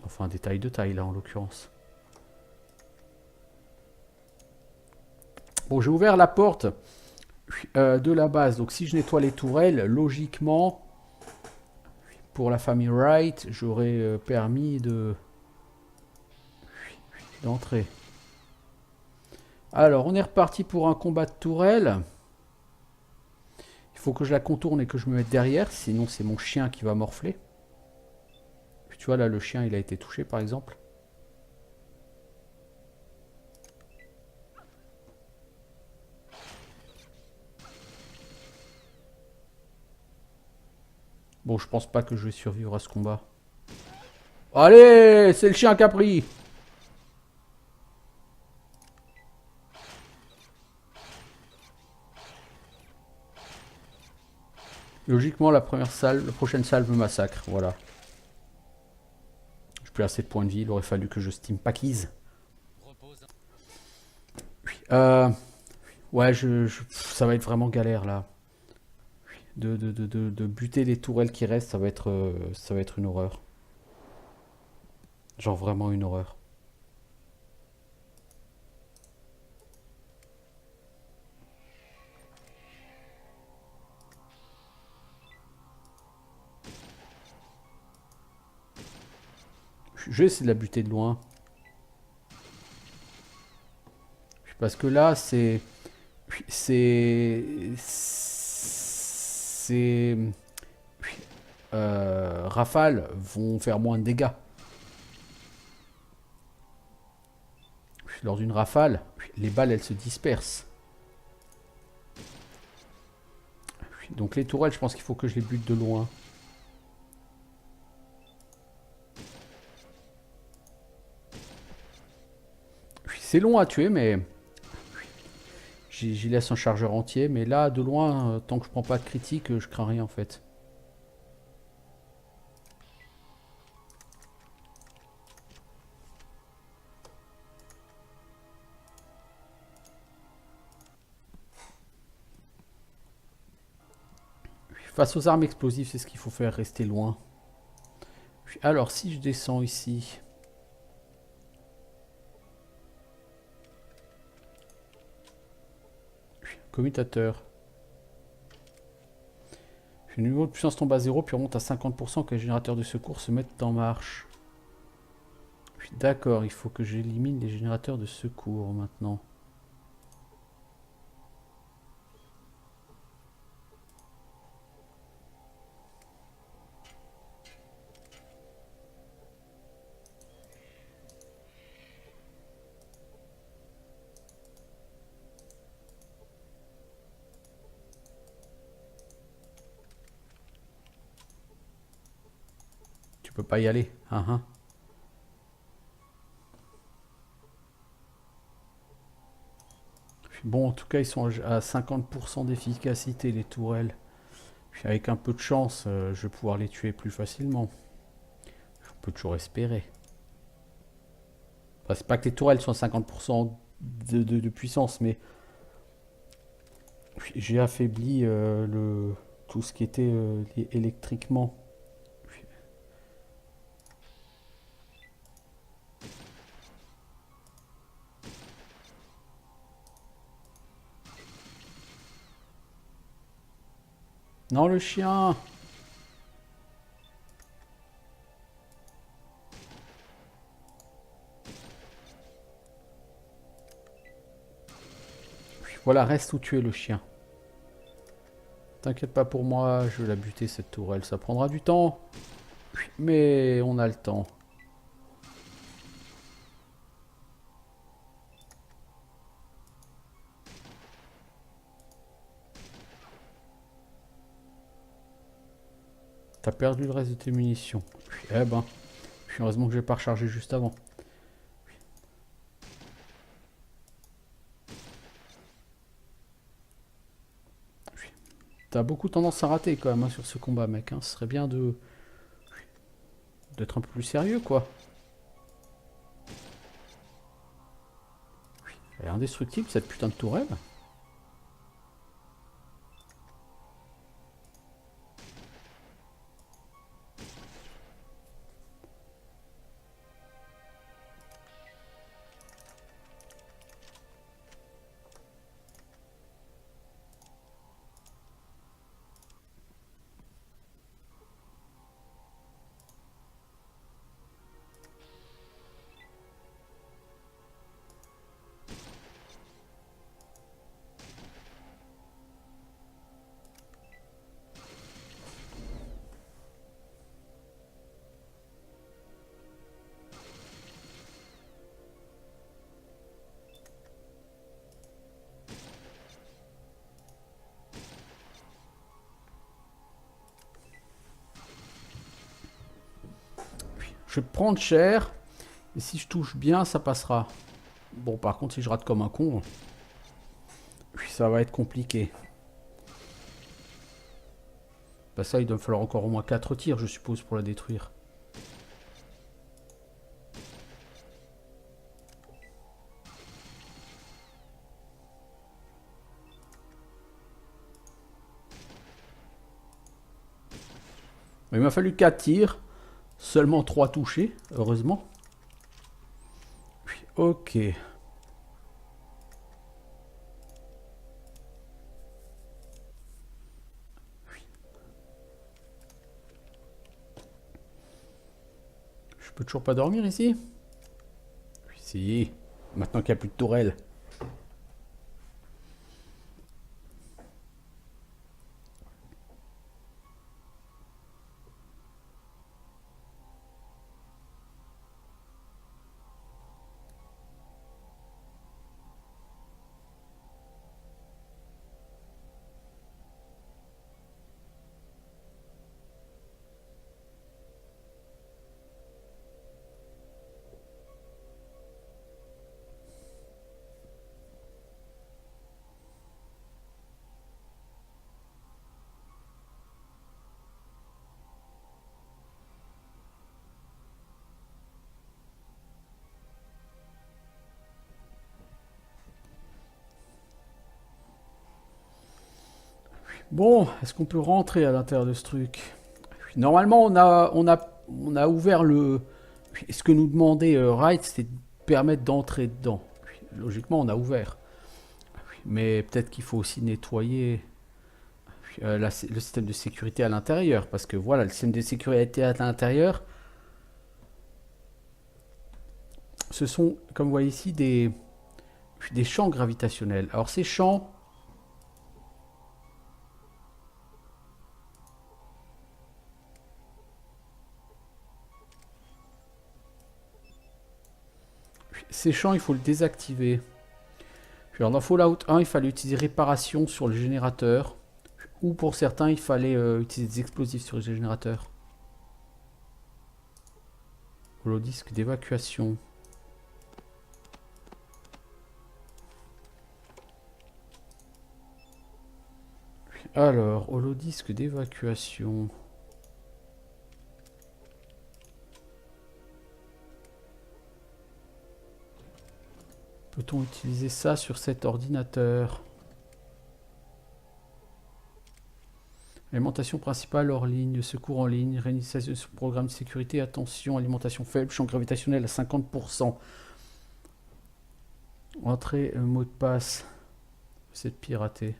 Enfin, un détail de taille, là, en l'occurrence. Bon, j'ai ouvert la porte de la base. Donc, si je nettoie les tourelles, logiquement, pour la famille Wright, j'aurais permis d'entrer. Alors, on est reparti pour un combat de tourelle. Il faut que je la contourne et que je me mette derrière, sinon c'est mon chien qui va morfler. Tu vois, là, le chien, il a été touché, par exemple. Bon, je pense pas que je vais survivre à ce combat. Allez, c'est le chien qui a pris. Logiquement, la prochaine salle me massacre, voilà. J'ai plus assez de points de vie, il aurait fallu que je steam Packies. Euh, ouais, ça va être vraiment galère là. De buter les tourelles qui restent, ça va être une horreur. Genre vraiment une horreur. Je vais essayer de la buter de loin. Parce que là, c'est rafales vont faire moins de dégâts. Lors d'une rafale, les balles elles se dispersent. Donc les tourelles, je pense qu'il faut que je les bute de loin. C'est long à tuer, mais j'y laisse un chargeur entier. Mais là, de loin, tant que je prends pas de critique, je crains rien en fait. Face aux armes explosives, c'est ce qu'il faut faire, rester loin. Alors, si je descends ici... Commutateur. Le niveau de puissance tombe à 0, puis remonte à 50% que les générateurs de secours se mettent en marche. D'accord, il faut que j'élimine les générateurs de secours maintenant. Tu peux pas y aller. Bon, en tout cas, ils sont à 50% d'efficacité, les tourelles. Puis avec un peu de chance, je vais pouvoir les tuer plus facilement. On peut toujours espérer. Enfin, c'est pas que les tourelles sont à 50% de puissance, mais j'ai affaibli tout ce qui était électriquement. Non, le chien! Voilà, reste où tu es, le chien. T'inquiète pas pour moi, je vais la buter cette tourelle. Ça prendra du temps, mais on a le temps. T'as perdu le reste de tes munitions. Eh ben, heureusement que j'ai pas rechargé juste avant. T'as beaucoup tendance à rater quand même hein, sur ce combat, mec. Hein. Ce serait bien d'être un peu plus sérieux, quoi. Elle est indestructible, cette putain de tourelle. je vais prendre cher. Et si je touche bien, ça passera. Bon, par contre, si je rate comme un con, ça va être compliqué. Bah ça, il doit me falloir encore au moins 4 tirs, je suppose, pour la détruire. Il m'a fallu 4 tirs. Seulement 3 touchés, heureusement. Ok. Je peux toujours pas dormir ici? Si. Maintenant qu'il n'y a plus de tourelle. Bon, est-ce qu'on peut rentrer à l'intérieur de ce truc? Normalement, on a ouvert le... Ce que nous demandait Wright, c'était de permettre d'entrer dedans. Logiquement, on a ouvert. Mais peut-être qu'il faut aussi nettoyer le système de sécurité à l'intérieur. Parce que voilà, le système de sécurité à l'intérieur, ce sont, comme vous voyez ici, des champs gravitationnels. Alors ces champs... Ces champs, il faut le désactiver. Alors dans Fallout 1, il fallait utiliser réparation sur le générateur. Ou pour certains, il fallait utiliser des explosifs sur le générateur. Holodisque d'évacuation. Alors, holodisque d'évacuation. Peut-on utiliser ça sur cet ordinateur? Alimentation principale hors ligne, secours en ligne, réinitialisation sur programme de sécurité, attention, alimentation faible, champ gravitationnel à 50%. Entrée, mot de passe. C'est piraté.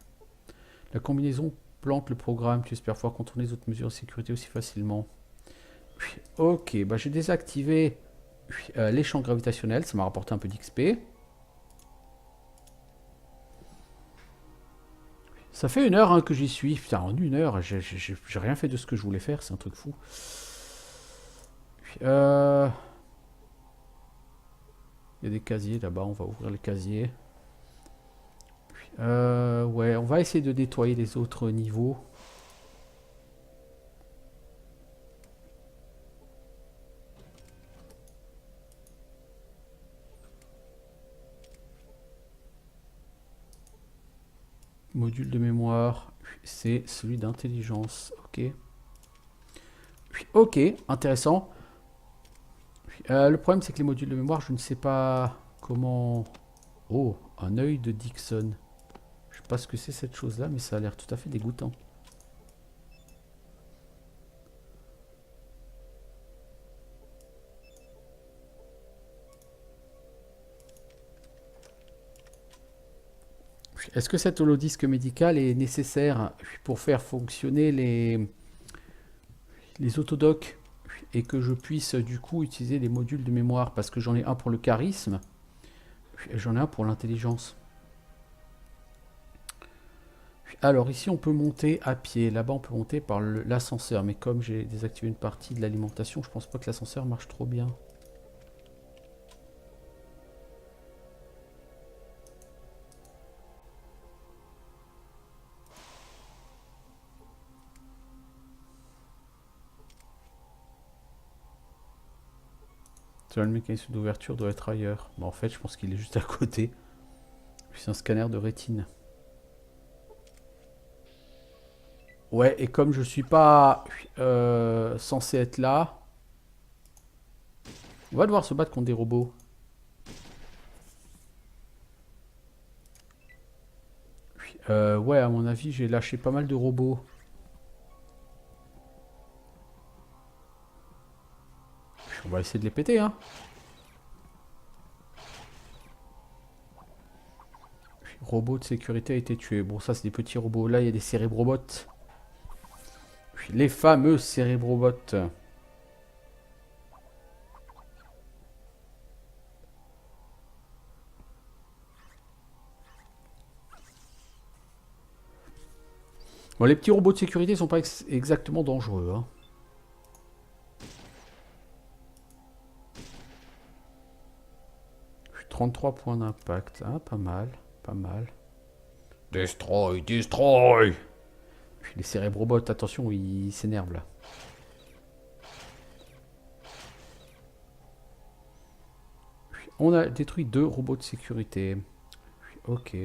La combinaison plante le programme, tu espères pouvoir contourner les autres mesures de sécurité aussi facilement. Ok, bah j'ai désactivé les champs gravitationnels, ça m'a rapporté un peu d'XP. Ça fait 1 heure hein, que j'y suis. Putain, en 1 heure, j'ai rien fait de ce que je voulais faire, c'est un truc fou. Il y a des casiers là-bas, on va ouvrir les casiers. Ouais, on va essayer de nettoyer les autres niveaux. Module de mémoire, c'est celui d'intelligence. Ok. Ok, intéressant. Le problème, c'est que les modules de mémoire, je ne sais pas comment... Oh, un œil de Dixon. Je sais pas ce que c'est cette chose-là, mais ça a l'air tout à fait dégoûtant. Est-ce que cet holodisque médical est nécessaire pour faire fonctionner les autodocs et que je puisse du coup utiliser les modules de mémoire? Parce que j'en ai un pour le charisme et j'en ai un pour l'intelligence. Alors ici on peut monter à pied, là-bas on peut monter par l'ascenseur, mais comme j'ai désactivé une partie de l'alimentation, je pense pas que l'ascenseur marche trop bien. Le mécanisme d'ouverture doit être ailleurs. Bon, en fait, je pense qu'il est juste à côté. Puis c'est un scanner de rétine. Ouais, et comme je suis pas censé être là, on va devoir se battre contre des robots. Ouais, à mon avis, j'ai lâché pas mal de robots. On va essayer de les péter, hein. Robot de sécurité a été tué. Bon, ça, c'est des petits robots. Là, il y a des cérébrobots. Les fameux cérébrobots. Bon, les petits robots de sécurité sont pas exactement dangereux, hein. 33 points d'impact. Ah, pas mal, pas mal. Destroy, destroy. Les cérébrobots, attention, ils s'énervent là. On a détruit 2 robots de sécurité. Ok.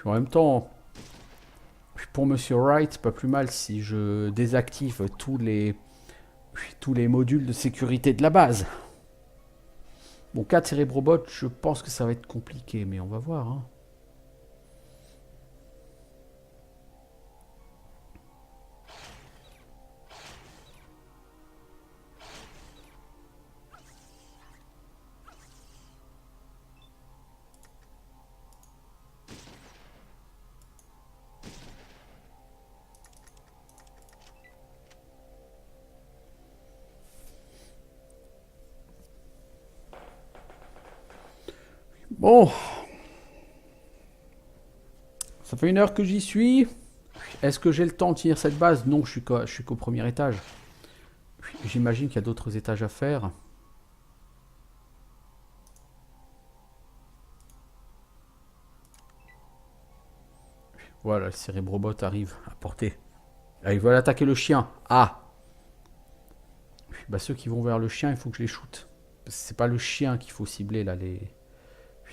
En même temps, pour Monsieur Wright, pas plus mal si je désactive tous les modules de sécurité de la base. Bon, 4 cérébrobots, je pense que ça va être compliqué, mais on va voir, hein. Bon. Ça fait 1 heure que j'y suis. Est-ce que j'ai le temps de tenir cette base? Non, je suis qu'au premier étage. J'imagine qu'il y a d'autres étages à faire. Voilà, le cérébrobot arrive à portée. Ah, ils veulent attaquer le chien. Ah! Bah, ceux qui vont vers le chien, il faut que je les shoote. C'est pas le chien qu'il faut cibler là, les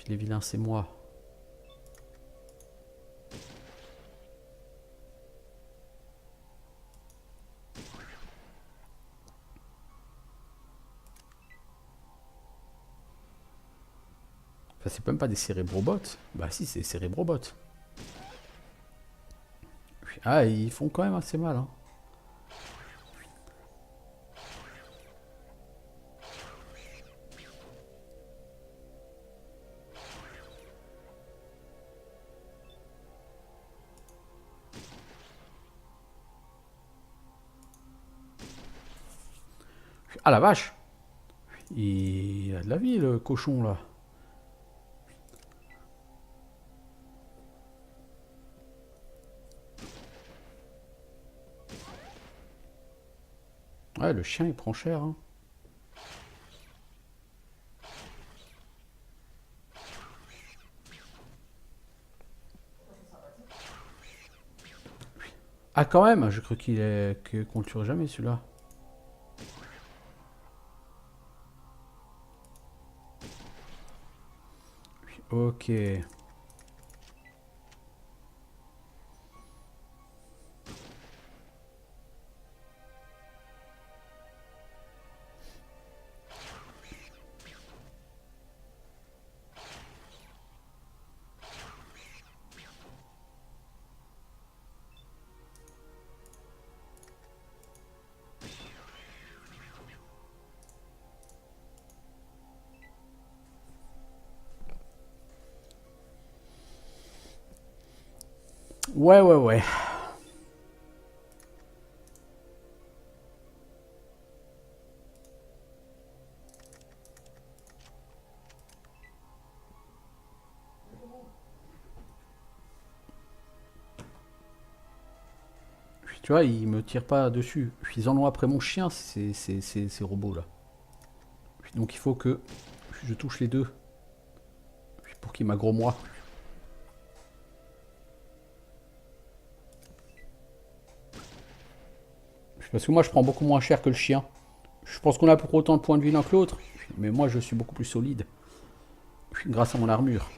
vilains, c'est moi. Enfin, c'est même pas des cérébrobots. Bah si, c'est des cérébrobots. Ah, ils font quand même assez mal, hein. Ah la vache! Il a de la vie, le cochon, là. Ouais, le chien, il prend cher, hein. Ah, quand même! Je crois qu'on le tuerait jamais, celui-là. Ok. Ouais, ouais, ouais. Tu vois, ils me tirent pas dessus. Ils en ont après mon chien, ces robots-là. Donc il faut que je touche les deux. Pour qu'ils m'aggro moi. Parce que moi, je prends beaucoup moins cher que le chien. Je pense qu'on a pour autant de points de vie l'un que l'autre. Mais moi, je suis beaucoup plus solide. Grâce à mon armure.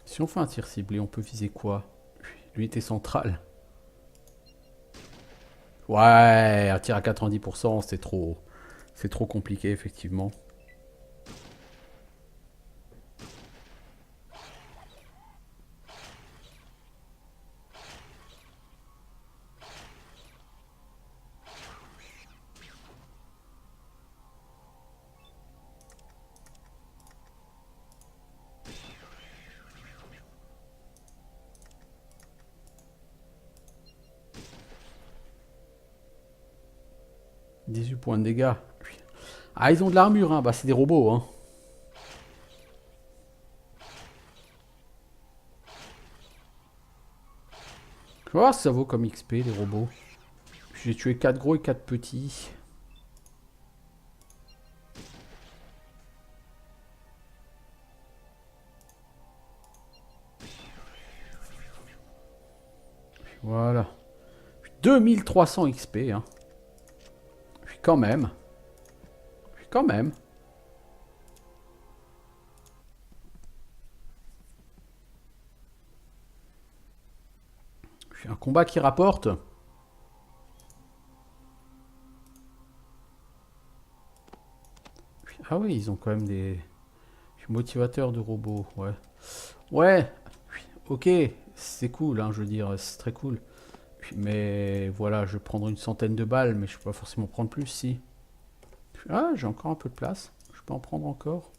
Si on fait un tir ciblé, on peut viser quoi? L'unité centrale. Ouais, un tir à 90%, c'est trop... C'est trop compliqué, effectivement. « 18 points de dégâts. » Ah, ils ont de l'armure, hein. Bah, c'est des robots, hein. Je vais voir si ça vaut comme XP, les robots. J'ai tué 4 gros et 4 petits. Voilà. 2300 XP, hein. Quand même. Quand même. Un combat qui rapporte. Ah oui, ils ont quand même des motivateurs de robots, ouais. Ouais, ok, c'est cool, hein, je veux dire, c'est très cool. Mais voilà, je vais prendre une centaine de balles, mais je peux pas forcément prendre plus, si. Ah, j'ai encore un peu de place. Je peux en prendre encore.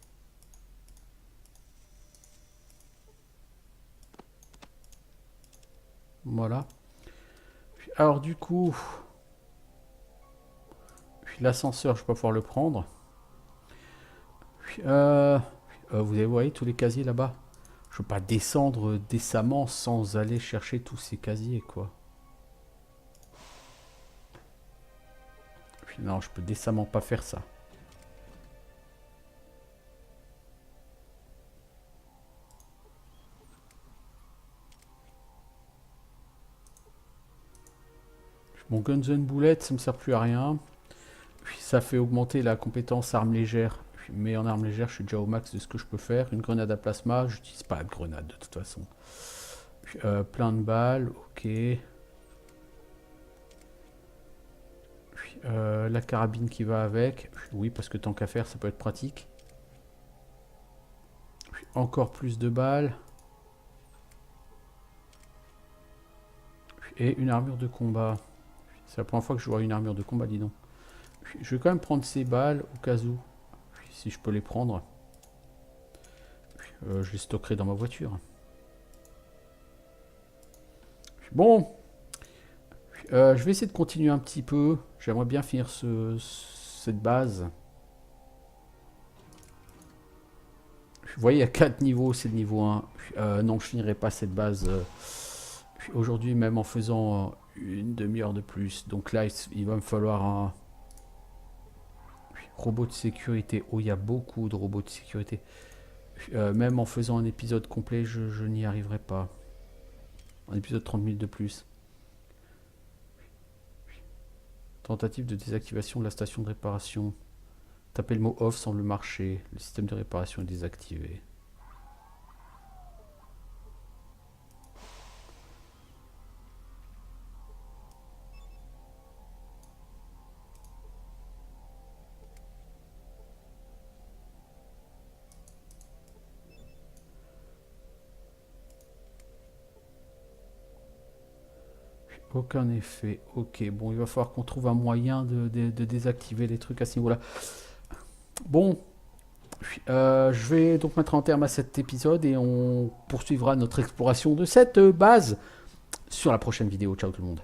Voilà. Alors du coup, l'ascenseur, je vais pas pouvoir le prendre. Vous voyez tous les casiers là-bas. Je peux pas descendre décemment sans aller chercher tous ces casiers, quoi. Non, je peux décemment pas faire ça. Mon Guns and Bullets, ça me sert plus à rien. Puis ça fait augmenter la compétence arme légère. Mais en arme légère, je suis déjà au max de ce que je peux faire. Une grenade à plasma, je n'utilise pas de grenade de toute façon. Puis, plein de balles, ok. Puis, la carabine qui va avec. Puis, oui, parce que tant qu'à faire, ça peut être pratique. Puis, encore plus de balles. Puis, et une armure de combat. C'est la première fois que je vois une armure de combat, dis donc. Puis, je vais quand même prendre ces balles au cas où. Puis, si je peux les prendre. Puis, je les stockerai dans ma voiture. Puis, bon. Je vais essayer de continuer un petit peu. J'aimerais bien finir cette base. Vous voyez, il y a 4 niveaux, c'est le niveau 1. Non, je finirai pas cette base aujourd'hui, même en faisant une demi-heure de plus. Donc là, il va me falloir un robot de sécurité. Oh, il y a beaucoup de robots de sécurité. Même en faisant un épisode complet, je n'y arriverai pas. Un épisode 30 minutes de plus. Tentative de désactivation de la station de réparation. Taper le mot off semble marcher. Le système de réparation est désactivé. Aucun effet. Ok, bon, il va falloir qu'on trouve un moyen de désactiver les trucs à ce niveau-là. Bon, je vais donc mettre un terme à cet épisode et on poursuivra notre exploration de cette base sur la prochaine vidéo. Ciao tout le monde.